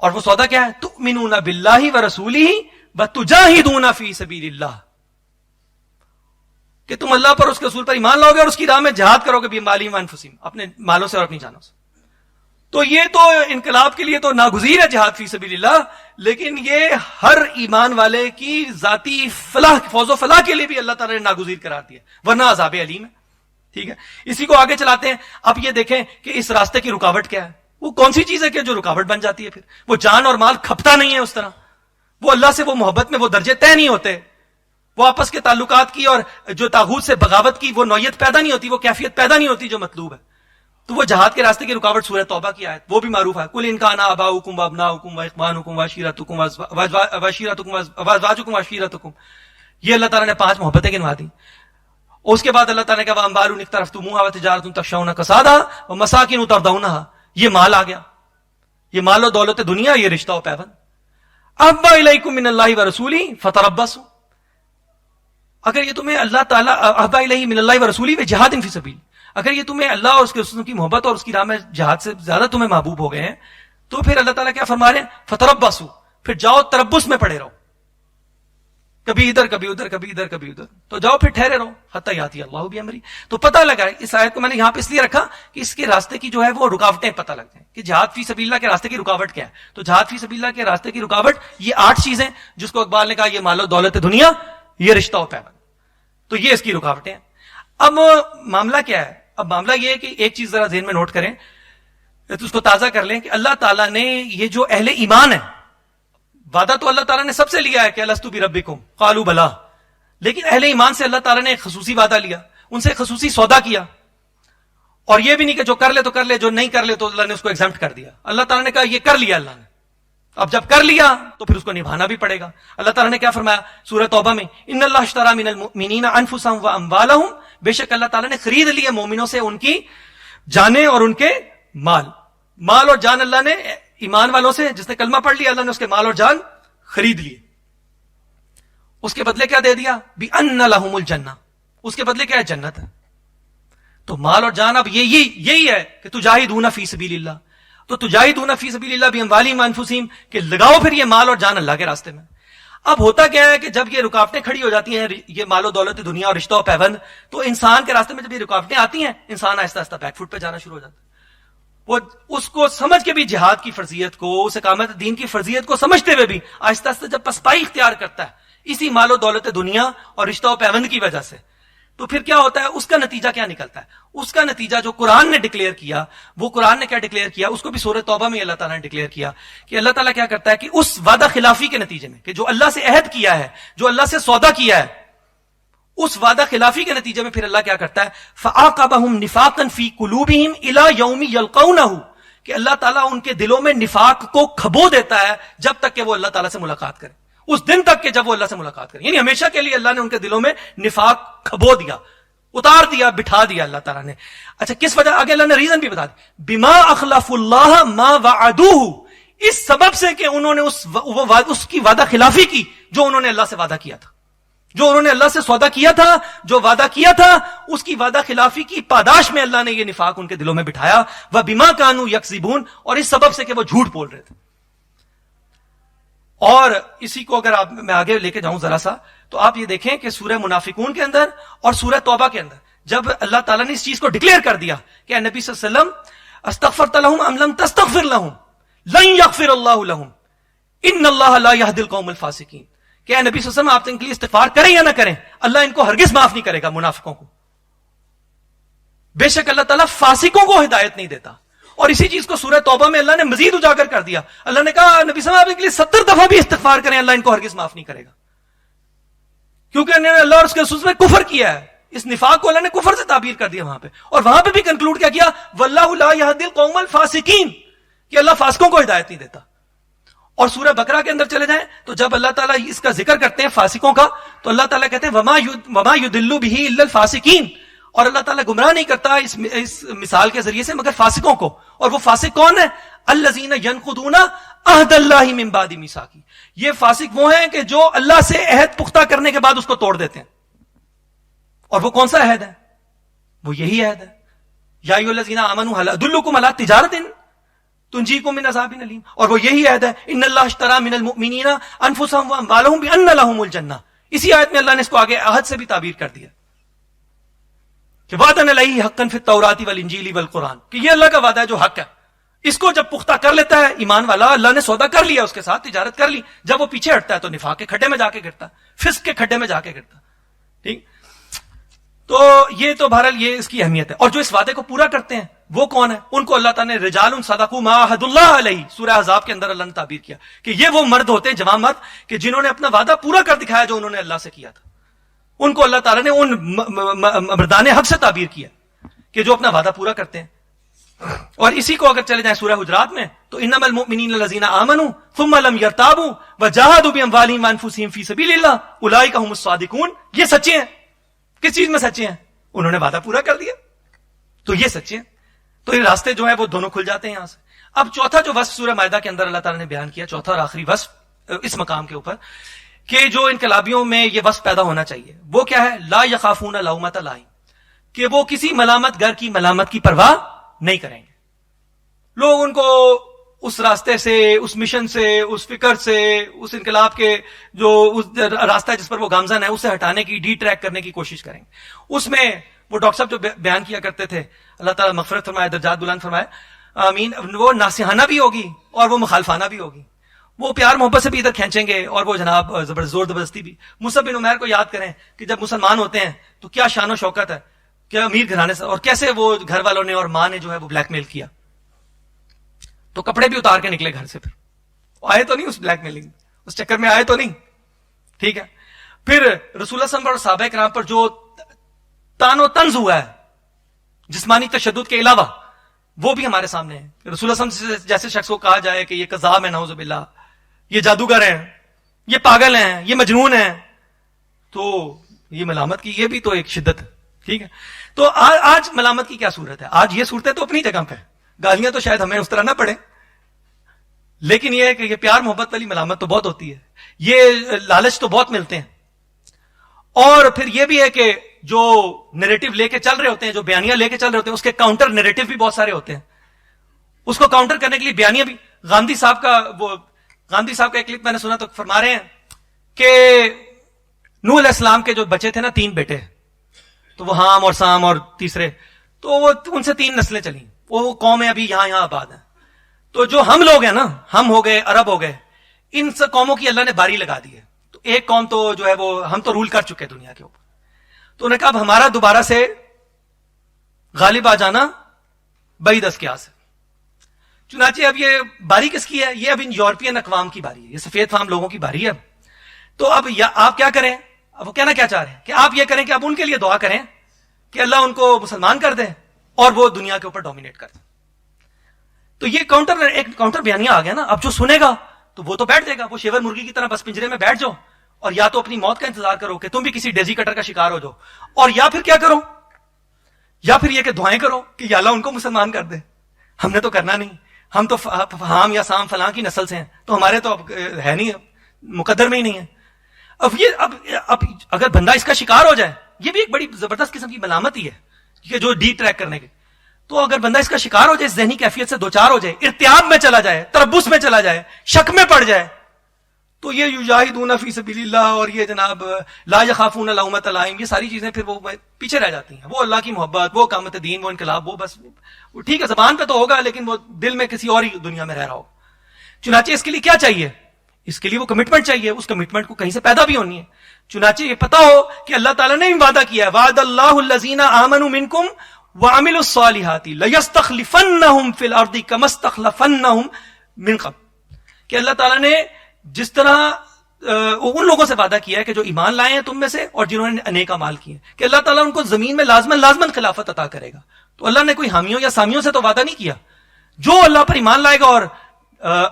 اور وہ سودا کیا ہے؟ تؤمنون باللہ ورسولہ وتجاہدون فی سبیل اللہ، کہ تم اللہ پر اس کے رسول پر ایمان لاؤ گے اور اس کی راہ میں جہاد کرو گے بمالہم وانفسہم، اپنے مالوں سے اور اپنی جانوں سے۔ تو یہ تو انقلاب کے لیے تو ناگزیر ہے جہاد فی سبیل اللہ، لیکن یہ ہر ایمان والے کی ذاتی فلاح فوز و فلاح کے لیے بھی اللہ تعالیٰ نے ناگزیر قرار دیا، ورنہ عذاب علیم ہے۔ ٹھیک ہے، اسی کو آگے چلاتے ہیں۔ اب یہ دیکھیں کہ اس راستے کی رکاوٹ کیا ہے، وہ کون سی چیز ہے کہ جو رکاوٹ بن جاتی ہے؟ پھر وہ جان اور مال کھپتا نہیں ہے اس طرح، وہ اللہ سے وہ محبت میں وہ درجے طے نہیں ہوتے، وہ آپس کے تعلقات کی اور جو طاغوت سے بغاوت کی وہ نوعیت پیدا نہیں ہوتی، وہ کیفیت پیدا نہیں ہوتی جو مطلوب ہے۔ تو وہ جہاد کے راستے کی رکاوٹ سورہ توبہ کی آیت وہ بھی معروف ہے، قل ان کان آباؤکم وابناؤکم واخوانکم وعشیرتکم وازواجکم وعشیرتکم، یہ اللہ تعالیٰ نے 5 محبتیں گنوا دی۔ اس کے بعد اللہ تعالیٰ نے کہا وانبار اقترفتموها وتجارۃ تخشون کسادها ومساکن ترضونها، یہ مال آ گیا، یہ مال و دولت دنیا، یہ رشتہ و پیوند۔ احب الیکم من اللہ ورسولہ فتربصوا، اگر یہ تمہیں اللہ تعالیٰ احب الیہ من اللہ ورسولہ وجہاد فی سبیل، اگر یہ تمہیں اللہ اور اس کے رسول کی محبت اور اس کی راہ میں جہاد سے زیادہ تمہیں محبوب ہو گئے ہیں تو پھر اللہ تعالیٰ کیا فرما رہے ہیں؟ فتربصوا، پھر جاؤ تربص میں پڑے رہو، کبھی ادھر کبھی ادھر کبھی ادھر کبھی ادھر، تو جاؤ پھر ٹھہرے رہو حتی یاتی اللہ بامرہ۔ تو پتہ لگا ہے، اس آیت کو میں نے یہاں پہ اس لیے رکھا کہ اس کے راستے کی جو ہے وہ رکاوٹیں پتہ لگ جائیں کہ جہاد فی سبیل اللہ کے راستے کی رکاوٹ کیا ہے۔ تو جہاد فی سبیل اللہ کے راستے کی رکاوٹ یہ 8 چیزیں جس کو اقبال نے کہا یہ مال و دولت دنیا، یہ رشتہ و پیوند، تو یہ اس کی رکاوٹیں ہیں۔ اب معاملہ کیا ہے؟ اب معاملہ یہ ہے کہ ایک چیز ذرا ذہن میں نوٹ کریں تو اس کو تازہ کر لیں کہ اللہ تعالیٰ نے یہ جو اہل ایمان ہے، وعدہ تو اللہ تعالیٰ نے سب سے لیا ہے کہ الستو بربکم قالوا بلا، لیکن اہل ایمان سے اللہ تعالیٰ نے ایک خصوصی وعدہ لیا، ان سے ایک خصوصی سودا کیا، اور یہ بھی نہیں کہ جو کر لے تو کر لے، جو نہیں کر لے تو اللہ نے اس کو ایگزمپٹ کر دیا۔ اللہ تعالیٰ نے کہا یہ کر لیا اللہ نے، اب جب کر لیا تو پھر اس کو نبھانا بھی پڑے گا۔ اللہ تعالیٰ نے کیا فرمایا سورہ توبہ میں؟ ان اللہ اشتری من المؤمنین انفسهم واموالهم، بے شک اللہ تعالیٰ نے خرید لیے مومنوں سے ان کی جانیں اور ان کے مال اور جان اللہ نے ایمان والوں سے، جس نے کلمہ پڑھ لیا اللہ نے اس کے مال اور جان خرید لیے۔ اس کے بدلے کیا دے دیا؟ بِأَنَّ لَهُمُ الْجَنَّةَ، اس کے بدلے کیا ہے؟ جنت ہے۔ تو مال اور جان اب یہی ہے کہ تجاہدون فی سبیل اللہ، تو تجاہدون فی سبیل اللہ باموالہم وانفسہم، کہ لگاؤ پھر یہ مال اور جان اللہ کے راستے میں۔ اب ہوتا کیا ہے کہ جب یہ رکاوٹیں کھڑی ہو جاتی ہیں، یہ مال و دولت دنیا اور رشتہ و پیوند، تو انسان کے راستے میں جب یہ رکاوٹیں آتی ہیں انسان آہستہ آہستہ بیک فٹ پہ جانا شروع ہو جاتا ہے۔ وہ اس کو سمجھ کے بھی جہاد کی فرضیت کو، اس اقامت دین کی فرضیت کو سمجھتے ہوئے بھی آہستہ آہستہ جب پسپائی اختیار کرتا ہے اسی مال و دولت دنیا اور رشتہ و پیوند کی وجہ سے، تو پھر کیا ہوتا ہے؟ اس کا نتیجہ کیا نکلتا ہے؟ اس کا نتیجہ جو قرآن نے ڈکلیئر کیا، وہ قرآن نے کیا ڈکلیئر کیا؟ اس کو بھی سورہ توبہ میں اللہ تعالیٰ نے ڈکلیئر کیا کہ اللہ تعالیٰ کیا کرتا ہے کہ اس وعدہ خلافی کے نتیجے میں، کہ جو اللہ سے عہد کیا ہے، جو اللہ سے سودا کیا ہے، اس وعدہ خلافی کے نتیجے میں پھر اللہ کیا کرتا ہے؟ فَعَاقَبَهُمْ نِفَاقًا فِي قُلُوبِهِمْ إِلَى يَوْمِ يَلْقَوْنَهُ، کہ اللہ تعالیٰ ان کے دلوں میں نفاق کو کھبو دیتا ہے جب تک کہ وہ اللہ تعالیٰ سے ملاقات کرے، اس دن تک کہ جب وہ اللہ سے ملاقات کرے، یعنی ہمیشہ کے لیے اللہ نے ان کے دلوں میں نفاق کھبو دیا، اتار دیا، بٹھا دیا اللہ تعالیٰ نے۔ اچھا کس وجہ؟ آگے اللہ نے ریزن بھی بتا دی، بما اخلف اللہ ما وعدوہ، اس سبب سے کہ انہوں نے اس کی وعدہ خلافی کی جو انہوں نے اللہ سے وعدہ کیا تھا، جو انہوں نے اللہ سے سودا کیا تھا، جو وعدہ کیا تھا، اس کی وعدہ خلافی کی پاداش میں اللہ نے یہ نفاق ان کے دلوں میں بٹھایا، وبما كانوا یکذبون، اور اس سبب سے کہ وہ جھوٹ بول رہے تھے۔ اور اسی کو اگر میں آگے لے کے جاؤں ذرا سا، تو آپ یہ دیکھیں کہ سورہ منافقون کے اندر اور سورہ توبہ کے اندر جب اللہ تعالیٰ نے اس چیز کو ڈکلیئر کر دیا کہ اے نبی صلی اللہ علیہ وسلم استغفرت لهم ام لم تستغفر لهم لن يغفر اللہ لهم ان اللہ لا يهدي القوم الفاسقین، کہ اے نبی صلی اللہ علیہ وسلم آپ ان کے لیے استغفار کریں یا نہ کریں، اللہ ان کو ہرگز معاف نہیں کرے گا، منافقوں کو، بے شک اللہ تعالیٰ فاسقوں کو ہدایت نہیں دیتا. اور اسی چیز کو سورہ توبہ میں اللہ نے مزید اجاگر کر دیا. اللہ نے کہا نبی صلی اللہ علیہ وسلم کے لیے 70 دفعہ بھی استغفار کریں, اللہ ان کو ہرگز معاف نہیں کرے گا, کیونکہ انہوں نے اللہ اور اس کے رسول میں کفر کیا ہے. اس نفاق کو اللہ نے کفر سے تعبیر کر دیا وہاں پہ. اور وہاں پہ بھی کنکلوڈ کیا کیا, واللہ لا یہدی القوم الفاسقین, کہ اللہ فاسقوں کو ہدایت نہیں دیتا. اور سورہ بقرہ کے اندر چلے جائیں تو جب اللہ تعالیٰ اس کا ذکر کرتے ہیں فاسقوں کا, تو اللہ تعالیٰ کہتے ہیں وما یضل بہ الا الفاسقین, اور اللہ تعالیٰ گمراہ نہیں کرتا اس مثال کے ذریعے سے مگر فاسقوں کو. اور وہ فاسق کون ہے؟ الذین ینقضون عہد اللہ من بعد میثاقہ, یہ فاسق وہ ہیں کہ جو اللہ سے عہد پختہ کرنے کے بعد اس کو توڑ دیتے ہیں. اور وہ کون سا عہد ہے؟ وہ یہی عہد ہے, یا ایھا الذین آمنوا هل ادلکم علی تجارۃ تنجیکم من عذاب علیم, اور وہ یہی عہد ہے ان اللہ اشتری من المؤمنین انفسهم واموالهم بان لهم الجنہ. اسی آیت میں اللہ نے اس کو آگے عہد سے بھی تعبیر کر دیا کہ وعدن علیہ حقا فی التوراۃ والانجیل والقرآن, کہ یہ اللہ کا وعدہ ہے جو حق ہے. اس کو جب پختہ کر لیتا ہے ایمان والا, اللہ نے سودا کر لیا اس کے ساتھ, تجارت کر لی, جب وہ پیچھے ہٹتا ہے تو نفاق کے کھڈے میں جا کے گرتا, فسق کے کھڈے میں جا کے گرتا. ٹھیک, تو یہ تو بہرحال یہ اس کی اہمیت ہے. اور جو اس وعدے کو پورا کرتے ہیں وہ کون ہے؟ ان کو اللہ تعالیٰ نے رجال صدقوا ما عاہدوا اللہ علیہ, سورہ احزاب کے اندر اللہ نے تعبیر کیا کہ یہ وہ مرد ہوتے ہیں, جوان مرد, کہ جنہوں نے اپنا وعدہ پورا کر دکھایا جو انہوں نے اللہ سے کیا تھا. ان کو اللہ تعالیٰ نے ان مردان حق سے تعبیر کیا کہ جو اپنا وعدہ پورا کرتے ہیں. اور اسی کو اگر چلے جائیں سورہ حجرات میں تو انما المؤمنین الذین آمنوا ثم لم يرتابوا وجاهدوا باموالهم وانفسهم فی سبیل اللہ اولئک هم الصادقون. یہ سچے ہیں. کس چیز میں سچے ہیں؟ انہوں نے وعدہ پورا کر دیا تو یہ سچے ہیں. تو یہ راستے جو ہیں وہ دونوں کھل جاتے ہیں یہاں سے. اب چوتھا جو وصف سورہ مائدہ کے اندر اللہ تعالیٰ نے بیان کیا, چوتھا اور آخری وصف اس مقام کے اوپر, کہ جو انقلابیوں میں یہ وصف پیدا ہونا چاہیے, وہ کیا ہے؟ لا یخافون لومۃ لائم, کہ وہ کسی ملامت گر کی ملامت کی پرواہ نہیں کریں گے. لوگ ان کو اس راستے سے, اس مشن سے, اس فکر سے, اس انقلاب کے جو راستہ جس پر وہ گامزن ہے اسے ہٹانے کی, ڈی ٹریک کرنے کی کوشش کریں گے. اس میں وہ ڈاکٹر صاحب جو بیان کیا کرتے تھے, اللہ تعالیٰ مغفرت فرمائے, درجات بلند فرمائے, آمین, وہ ناصحانہ بھی ہوگی اور وہ مخالفانہ بھی ہوگی. وہ پیار محبت سے بھی ادھر کھینچیں گے اور وہ جناب زور زبردستی بھی. مصعب بن عمیر کو یاد کریں کہ جب مسلمان ہوتے ہیں تو کیا شان و شوکت ہے, کیا امیر گھرانے سے, اور کیسے وہ گھر والوں نے اور ماں نے جو ہے وہ بلیک میل کیا, تو کپڑے بھی اتار کے نکلے گھر سے. پھر آئے تو نہیں اس بلیک میلنگ, اس چکر میں آئے تو نہیں. ٹھیک ہے, پھر رسول اللہ صلی اللہ علیہ وسلم اور صحابہ کرام پر جو تان و طنز ہوا ہے جسمانی تشدد کے علاوہ, وہ بھی ہمارے سامنے ہے. رسول اللہ صلی اللہ علیہ وسلم جیسے شخص کو کہا جائے کہ یہ کذاب ہے, نعوذ باللہ, یہ جادوگر ہیں, یہ پاگل ہیں, یہ مجنون ہیں, تو یہ ملامت کی یہ بھی تو ایک شدت ہے. ٹھیک ہے, تو آج ملامت کی کیا صورت ہے؟ آج یہ صورتیں تو اپنی جگہ پہ, گالیاں تو شاید ہمیں اس طرح نہ پڑے, لیکن یہ ہے کہ یہ پیار محبت والی ملامت تو بہت ہوتی ہے, یہ لالچ تو بہت ملتے ہیں. اور پھر یہ بھی ہے کہ جو نیریٹو لے کے چل رہے ہوتے ہیں, جو بیانیاں لے کے چل رہے ہوتے ہیں, اس کے کاؤنٹر نیریٹو بھی بہت سارے ہوتے ہیں. اس کو کاؤنٹر کرنے کے لیے بیانیاں بھی. گاندھی صاحب کا ایک کلپ میں نے سنا تو فرما رہے ہیں کہ نوح علیہ السلام کے جو بچے تھے نا, 3 بیٹے, تو وہ حام اور سام اور تیسرے, تو وہ ان سے 3 نسلیں چلیں. وہ قومیں ابھی یہاں آباد ہیں. تو جو ہم لوگ ہیں نا, ہم ہو گئے, عرب ہو گئے, ان سے قوموں کی اللہ نے باری لگا دی ہے. تو ایک قوم تو جو ہے وہ ہم تو رول کر چکے دنیا کے اوپر, تو انہوں نے کہا اب ہمارا دوبارہ سے غالب آ جانا بعید از قیاس ہے. چنانچہ اب یہ باری کس کی ہے؟ یہ اب ان یورپین اقوام کی باری ہے, یہ سفید فام لوگوں کی باری ہے. تو اب آپ کیا کریں؟ اب وہ کہنا کیا چاہ رہے ہیں کہ آپ یہ کریں کہ اب ان کے لیے دعا کریں کہ اللہ ان کو مسلمان کر دے اور وہ دنیا کے اوپر ڈومینیٹ کر دے. تو یہ ایک کاؤنٹر بیانیہ آ گیا نا. اب جو سنے گا تو وہ تو بیٹھ جائے گا, وہ شیور مرغی کی طرح بس پنجرے میں بیٹھ جاؤ, اور یا تو اپنی موت کا انتظار کرو کہ تم بھی کسی ڈیزی کٹر کا شکار ہو جاؤ, اور یا پھر کیا کرو, یا پھر یہ کہ دعائیں کرو کہ یا اللہ ان کو مسلمان کر دے. ہم نے تو کرنا نہیں, ہم تو حام یا سام فلاں کی نسل سے ہیں, تو ہمارے تو اب ہے نہیں, مقدر میں ہی نہیں ہے. اب اگر بندہ اس کا شکار ہو جائے, یہ بھی ایک بڑی زبردست قسم کی ملامت ہی ہے کہ جو ڈی ٹریک کرنے کے, تو اگر بندہ اس کا شکار ہو جائے, ذہنی کیفیت سے دوچار ہو جائے, ارتیاب میں چلا جائے, تربص میں چلا جائے, شک میں پڑ جائے, تو یہ یجاہدون فی سبیل اللہ اور یہ جناب لا یخافون لومۃ لائم, یہ ساری چیزیں پھر وہ پیچھے رہ جاتی ہیں. وہ اللہ کی محبت, وہ اقامت دین, وہ انقلاب, وہ بس وہ ٹھیک ہے زبان پہ تو ہوگا, لیکن وہ دل میں کسی اور ہی دنیا میں رہ رہا ہوگا. چنانچہ اس کے لیے کیا چاہیے؟ اس کے لیے وہ کمٹمنٹ چاہیے. اس کمٹمنٹ کو کہیں سے پیدا بھی ہونی ہے. چنانچہ یہ پتا ہو کہ اللہ تعالیٰ نے بھی وعدہ کیا ہے, وعد اللہ الذین آمنوا منکم وعملوا الصالحات ليستخلفنهم في الارض كما استخلفنهم من قبل. کہ اللہ تعالیٰ نے جس طرح ان لوگوں سے وعدہ کیا ہے کہ جو ایمان لائے ہیں تم میں سے اور جنہوں نے انیک اعمال کیے ہیں, کہ اللہ تعالیٰ ان کو زمین میں لازمن خلافت عطا کرے گا. تو اللہ نے کوئی حامیوں یا سامیوں سے تو وعدہ نہیں کیا. جو اللہ پر ایمان لائے گا اور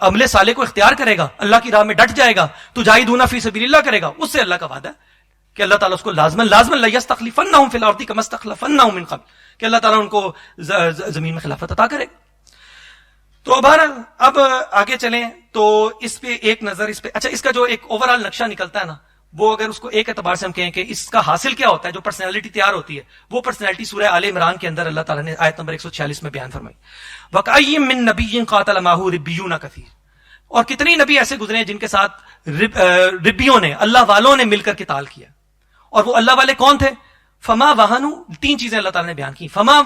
عمل صالح کو اختیار کرے گا, اللہ کی راہ میں ڈٹ جائے گا, تجاہدون فی سبیل اللہ کرے گا, اس سے اللہ کا وعدہ ہے کہ اللہ تعالیٰ اس کو لازمن لیستخلفنہم فی الارض کما استخلفنہم من قبل, کہ اللہ تعالیٰ ان کو زمین میں خلافت عطا کرے گا. تو بہرحال اب آگے چلیں تو اس پہ ایک نظر اس پہ, اچھا اس کا جو ایک اوور آل نقشہ نکلتا ہے نا, وہ اگر اس کو ایک اعتبار سے ہم کہیں کہ اس کا حاصل کیا ہوتا ہے, جو پرسنالٹی تیار ہوتی ہے, وہ پرسنالٹی سورہ آل عمران کے اندر اللہ تعالیٰ نے آیت نمبر 146 میں بیان فرمائی. وَكَأَيٍّ مِّن نَبِيٍّ قَاتَلَ مَعَهُ رِبِّيُّونَ كَثِيرٌ, اور کتنی نبی ایسے گزرے ہیں جن کے ساتھ ربیوں نے, اللہ والوں نے مل کر قتال کیا. اور وہ اللہ والے کون تھے؟ فما وہنوا, تین چیزیں اللہ تعالیٰ نے بیان کی. فما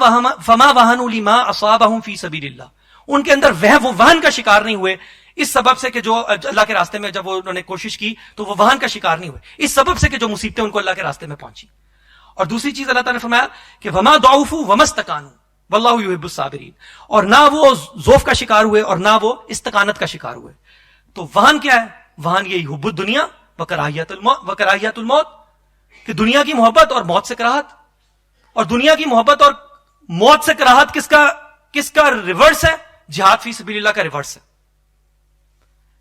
وہنوا لما اصابہم فی سبیل اللہ, ان کے اندر وہ وہن کا شکار نہیں ہوئے اس سبب سے کہ جو اللہ کے راستے میں جب وہ انہوں نے کوشش کی تو وہ وہن کا شکار نہیں ہوئے اس سبب سے کہ جو مصیبتیں ان کو اللہ کے راستے میں پہنچی. اور دوسری چیز اللہ تعالیٰ نے فرمایا کہ وما ضعفوا وما استکانوا واللہ یحب الصابرین, اور نہ وہ ضعف کا شکار ہوئے اور نہ وہ استقامت کا شکار ہوئے. تو وہن کیا ہے؟ وہن یہ حب الدنیا وکراہیت الموت, کہ دنیا کی محبت اور موت سے کراہت. اور دنیا کی محبت اور موت سے کراہت کس کا ریورس ہے؟ جہاد فی سبیل اللہ کا ریورس ہے.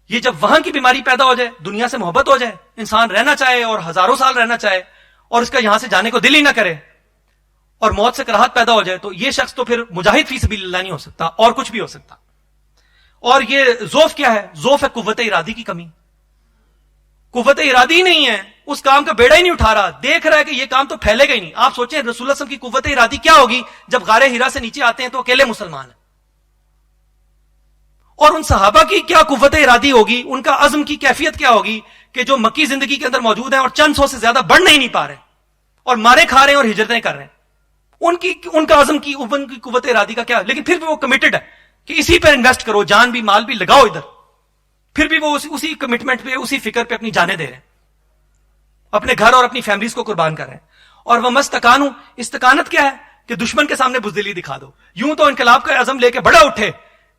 یہ جب وہاں کی بیماری پیدا ہو جائے, دنیا سے محبت ہو جائے, انسان رہنا چاہے اور ہزاروں سال رہنا چاہے اور اس کا یہاں سے جانے کو دل ہی نہ کرے, اور موت سے کراہت پیدا ہو جائے, تو یہ شخص تو پھر مجاہد فی سبیل اللہ نہیں ہو سکتا, اور کچھ بھی ہو سکتا. اور یہ ضعف کیا ہے؟ ضعف ہے قوت ارادی کی کمی. قوت ارادی ہی نہیں ہے, اس کام کا بیڑا ہی نہیں اٹھا رہا, دیکھ رہا ہے کہ یہ کام تو پھیلے گا ہی نہیں. آپ سوچیں رسول اللہ صلی اللہ علیہ وسلم کی قوت ارادی کیا ہوگی جب غار ہرا سے نیچے آتے ہیں تو اکیلے مسلمان ہیں, اور ان صحابہ کی کیا قوت ارادی ہوگی, ان کا عزم کی کیفیت کیا ہوگی کہ جو مکی زندگی کے اندر موجود ہیں اور چند سو سے زیادہ بڑھ نہیں پا رہے اور مارے کھا رہے ہیں اور ہجرتیں کر رہے ہیں. ان کا عزم کی قوت ارادی کا کیا, لیکن پھر بھی وہ کمیٹڈ ہے کہ اسی پر انویسٹ کرو, جان بھی مال بھی لگاؤ ادھر. پھر بھی وہ اسی کمٹمنٹ پہ, اسی فکر پہ اپنی جانیں دے رہے ہیں, اپنے گھر اور اپنی فیملیز کو قربان کر رہے ہیں. اور وہ مستقانو, استقانت کیا ہے کہ دشمن کے سامنے بزدلی دکھا دو. یوں تو انقلاب کا عزم لے کے بڑا اٹھے,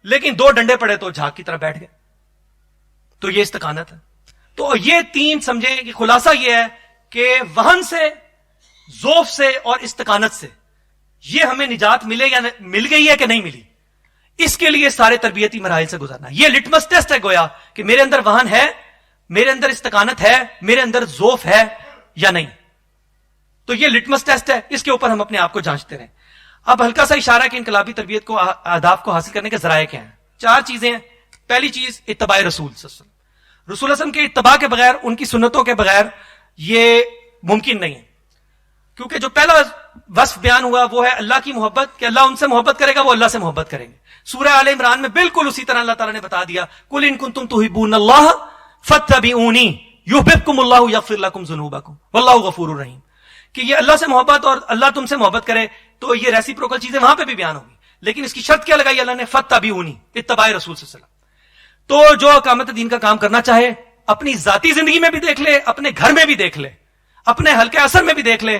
لیکن دو ڈنڈے پڑے تو جھاگ کی طرح بیٹھ گئے. تو یہ استقانت ہے. تو یہ تین سمجھیں کہ خلاصہ یہ ہے کہ وہن سے, ضعف سے اور استقانت سے یہ ہمیں نجات مل گئی ہے کہ نہیں ملی, اس کے لیے سارے تربیتی مراحل سے گزرنا. یہ لٹمس ٹیسٹ ہے گویا کہ میرے اندر وہن ہے, میرے اندر استقانت ہے, میرے اندر ضعف ہے یا نہیں. تو یہ لٹمس ٹیسٹ ہے, اس کے اوپر ہم اپنے آپ کو جانچتے رہیں. اب ہلکا سا اشارہ کہ انقلابی تربیت کو, اہداف کو حاصل کرنے کے ذرائع کیا ہیں. چار چیزیں ہیں. پہلی چیز اتباع رسول صلی اللہ علیہ وسلم. رسول صلی اللہ علیہ وسلم کے اتباع کے بغیر, ان کی سنتوں کے بغیر یہ ممکن نہیں ہے. کیونکہ جو پہلا وصف بیان ہوا وہ ہے اللہ کی محبت, کہ اللہ ان سے محبت کرے گا, وہ اللہ سے محبت کریں گے. سورہ آل عمران میں بالکل اسی طرح اللہ تعالیٰ نے بتا دیا, قل ان کنتم تحبون اللہ فاتبعونی یحببکم اللہ یغفر لکم ذنوبکم واللہ غفور رحیم. کہ یہ اللہ سے محبت اور اللہ تم سے محبت کرے, تو یہ ریسیپروکل چیزیں وہاں پہ بھی بیان ہوگی. لیکن اس کی شرط کیا لگائی اللہ نے؟ فاتبعونی, اتباع رسول صلی اللہ علیہ وسلم. تو جو اقامت دین کا کام کرنا چاہے, اپنی ذاتی زندگی میں بھی دیکھ لے, اپنے گھر میں بھی دیکھ لے, اپنے حلقے اثر میں بھی دیکھ لے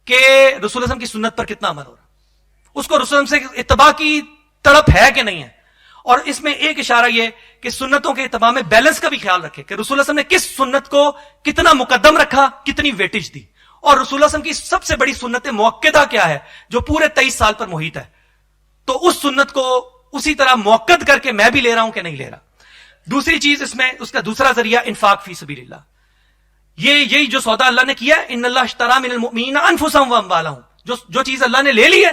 کہ رسول اللہ علیہ وسلم کی سنت پر کتنا عمل ہو رہا, اس کو رسول اللہ علیہ وسلم سے اتباع کی تڑپ ہے کہ نہیں ہے. اور اس میں ایک اشارہ یہ کہ سنتوں کے اتباع میں بیلنس کا بھی خیال رکھے کہ رسول اللہ علیہ وسلم نے کس سنت کو کتنا مقدم رکھا, کتنی ویٹیج دی. اور رسول اللہ علیہ وسلم کی سب سے بڑی سنت موقدہ کیا ہے, جو پورے 23 سال پر محیط ہے, تو اس سنت کو اسی طرح موقد کر کے میں بھی لے رہا ہوں کہ نہیں لے رہا. دوسری چیز اس میں, اس کا دوسرا ذریعہ انفاق فی سبیل اللہ. یہی جو سودا اللہ نے کیا, ان اللہ اشترى من المؤمنین انفسهم واموالهم, جو چیز اللہ نے لے لی ہے,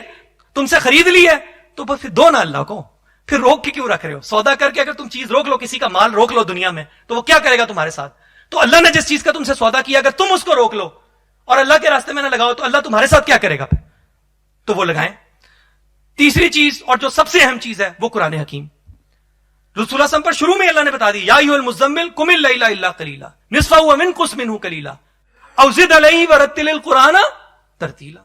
تم سے خرید لی ہے, تو بس پھر دو نا اللہ کو, پھر روک کے کیوں رکھ رہے ہو؟ سودا کر کے اگر تم چیز روک لو, کسی کا مال روک لو دنیا میں, تو وہ کیا کرے گا تمہارے ساتھ؟ تو اللہ نے جس چیز کا تم سے سودا کیا, اگر تم اس کو روک لو اور اللہ کے راستے میں نہ لگاؤ, تو اللہ تمہارے ساتھ کیا کرے گا پھر؟ تو وہ لگائیں. تیسری چیز اور جو سب سے اہم چیز ہے وہ قرآن حکیم. رسول اللہ صلی اللہ علیہ وسلم پر شروع میں اللہ نے بتا دی, یا ایھا المزمل قم اللیل الا قلیلا نصفہ وانقص منہ قلیلا او زد علیہ ورتل القرآن ترتیلا.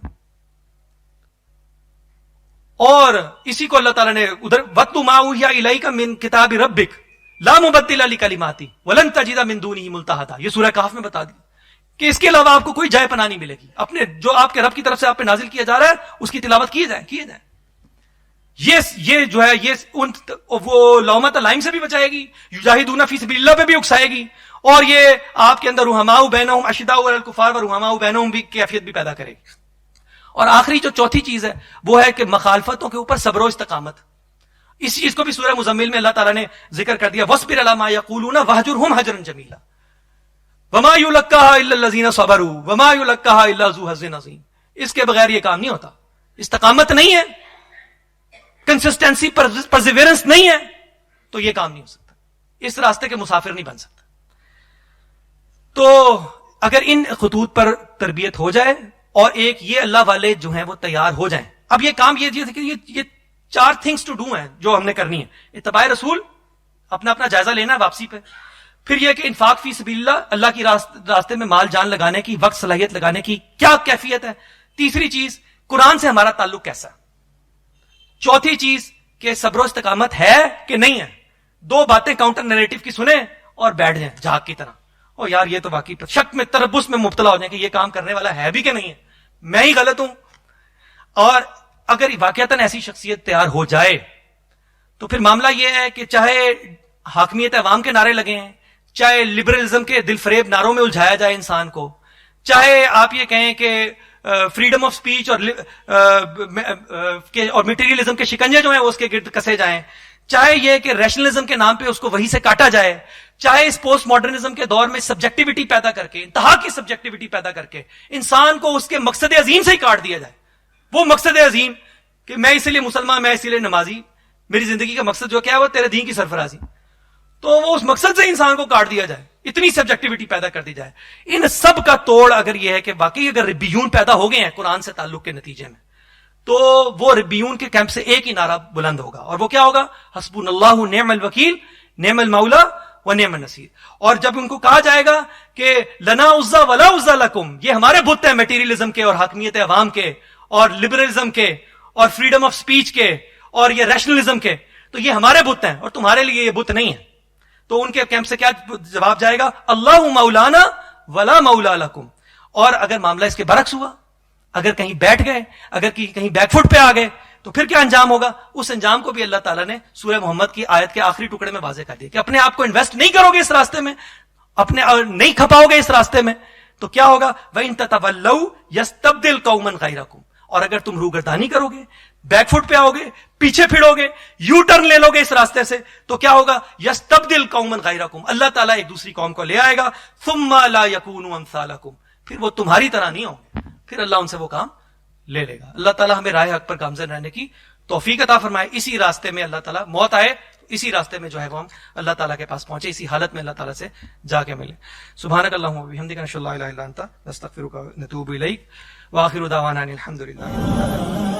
اور اسی کو اللہ تعالیٰ نے ادھر وَاتْلُ مَا أُوحِیَ إِلَيْکَ مِن کتاب ربک لا مبدل لکلماتہ ولن تجد من دونہ ملتحدا, یہ سورہ کہف میں بتا دی کہ اس کے علاوہ آپ کو کوئی جائے پناہ نہیں ملے گی. اپنے جو آپ کے رب کی طرف سے آپ پہ نازل کیا جا رہا ہے اس کی تلاوت کیے جائیں. یہ جو ہے یہ وہ لومۃ لائم سے بھی بچائے گی, یجاہدون فی سبیل اللہ پہ بھی اکسائے گی, اور یہ آپ کے اندر رحماء بینہم اشداء علی الکفار و رحماء بینہم بھی کیفیت بھی پیدا کرے گی. اور آخری جو چوتھی چیز ہے وہ ہے کہ مخالفتوں کے اوپر صبر و استقامت. اس چیز کو بھی سورہ مزمل میں اللہ تعالیٰ نے ذکر کر دیا, وَاصْبِرْ عَلَىٰ مَا يَقُولُونَ وَاهْجُرْهُمْ هَجْرًا جَمِيلًا وَمَا يُلَقَّاهَا إِلَّا الَّذِينَ صَبَرُوا وَمَا يُلَقَّاهَا إِلَّا ذُو حَظٍّ عَظِيمٍ. اس کے بغیر یہ کام نہیں ہوتا. استقامت نہیں ہے, کنسسٹنسی پرزیورنس نہیں ہے, تو یہ کام نہیں ہو سکتا. اس راستے کے مسافر نہیں بن سکتا. تو اگر ان خطوط پر تربیت ہو جائے اور ایک یہ اللہ والے جو ہیں وہ تیار ہو جائیں. اب یہ کام یہ 4 تھنگس ٹو ڈو ہیں جو ہم نے کرنی ہے. اتباع رسول, اپنا جائزہ لینا ہے واپسی پہ. پھر یہ کہ انفاق فی سبیل اللہ, اللہ کی راستے میں مال جان لگانے کی, وقت صلاحیت لگانے کی کیا کیفیت ہے. تیسری چیز قرآن سے ہمارا تعلق کیسا ہے. چوتھی چیز کہ صبر و استقامت ہے کہ نہیں ہے. 2 باتیں کاؤنٹر نیریٹو کی سنیں اور بیٹھ جائیں جھاگ کی طرح, اور یار یہ تو واقعی شک میں تربص میں مبتلا ہو جائیں کہ یہ کام کرنے والا ہے بھی کہ نہیں ہے, میں ہی غلط ہوں. اور اگر واقعتاً ایسی شخصیت تیار ہو جائے تو پھر معاملہ یہ ہے کہ چاہے حاکمیت عوام کے نعرے لگے ہیں, چاہے لبرلزم کے دل فریب نعروں میں الجھایا جائے انسان کو, چاہے آپ یہ کہیں کہ فریڈم آف سپیچ اور میٹیریلزم کے شکنجے جو ہیں وہ اس کے گرد کسے جائیں, چاہے یہ کہ ریشنلزم کے نام پہ اس کو وہی سے کاٹا جائے, چاہے اس پوسٹ ماڈرنزم کے دور میں سبجیکٹیوٹی پیدا کر کے, انتہا کی سبجیکٹیوٹی پیدا کر کے انسان کو اس کے مقصد عظیم سے ہی کاٹ دیا جائے. وہ مقصد عظیم کہ میں اسی لیے مسلمان, میں اسی لیے نمازی, میری زندگی کا مقصد جو کیا ہے وہ تیرے دین کی سرفرازی, تو وہ اس مقصد سے انسان کو کاٹ دیا جائے, اتنی سبجیکٹیوٹی پیدا کر دی جائے. ان سب کا توڑ اگر یہ ہے کہ واقعی اگر ربیون پیدا ہو گئے ہیں قرآن سے تعلق کے نتیجے میں, تو وہ ربیون کے کیمپ سے ایک ہی نعرہ بلند ہوگا, اور وہ کیا ہوگا, حسبنا اللہ نعم الوکیل نعم المولا و نعم النصیر. اور جب ان کو کہا جائے گا کہ لنا عزا ولا عزا لکم, یہ ہمارے بت ہیں میٹیریلزم کے اور حاکمیت عوام کے اور لبرلزم کے اور فریڈم آف سپیچ کے اور یہ ریشنلزم کے, تو یہ ہمارے بت ہیں اور تمہارے لیے یہ بت نہیں ہے. تو ان کے کیمپ سے کیا جواب جائے گا, اللہ مولانا ولا مولا لکم. اور اگر معاملہ اس کے برعکس ہوا, اگر کہیں بیٹھ گئے, اگر کہیں بیک فٹ پہ آ گئے, تو پھر کیا انجام ہوگا. اس انجام کو بھی اللہ تعالیٰ نے سورہ محمد کی آیت کے آخری ٹکڑے میں واضح کر دیا کہ اپنے آپ کو انویسٹ نہیں کرو گے اس راستے میں, اپنے نہیں کھپاؤ گے اس راستے میں, تو کیا ہوگا, وَإِن تَتَوَلَّوْا يَسْتَبْدِلْ قَوْمًا غَيْرَكُمْ. اور اگر تم روگردانی کرو گے, بیک فٹ پہ آؤ گے, پیچھے پھرو گے, یو ٹرن لے لو گے اس راستے سے, تو کیا ہوگا, یستبدل قوما غیرکم, اللہ تعالیٰ ایک دوسری قوم کو لے آئے گا, ثم لا یکونوا امثالکم, پھر وہ تمہاری طرح نہیں ہوں گے, پھر اللہ ان سے وہ کام لے لے گا. اللہ تعالیٰ ہمیں راہ حق پر گامزن رہنے کی توفیق عطا فرمائے. اسی راستے میں اللہ تعالیٰ, موت آئے اسی راستے میں جو ہے وہ ہم اللہ تعالیٰ کے پاس پہنچے, اسی حالت میں اللہ تعالیٰ سے جا کے ملے. سبحانک اللہم و بحمدک, نشہد ان لا الہ الا انت, نستغفرک و نتوب الیک, وآخر دعوانا ان الحمد للہ.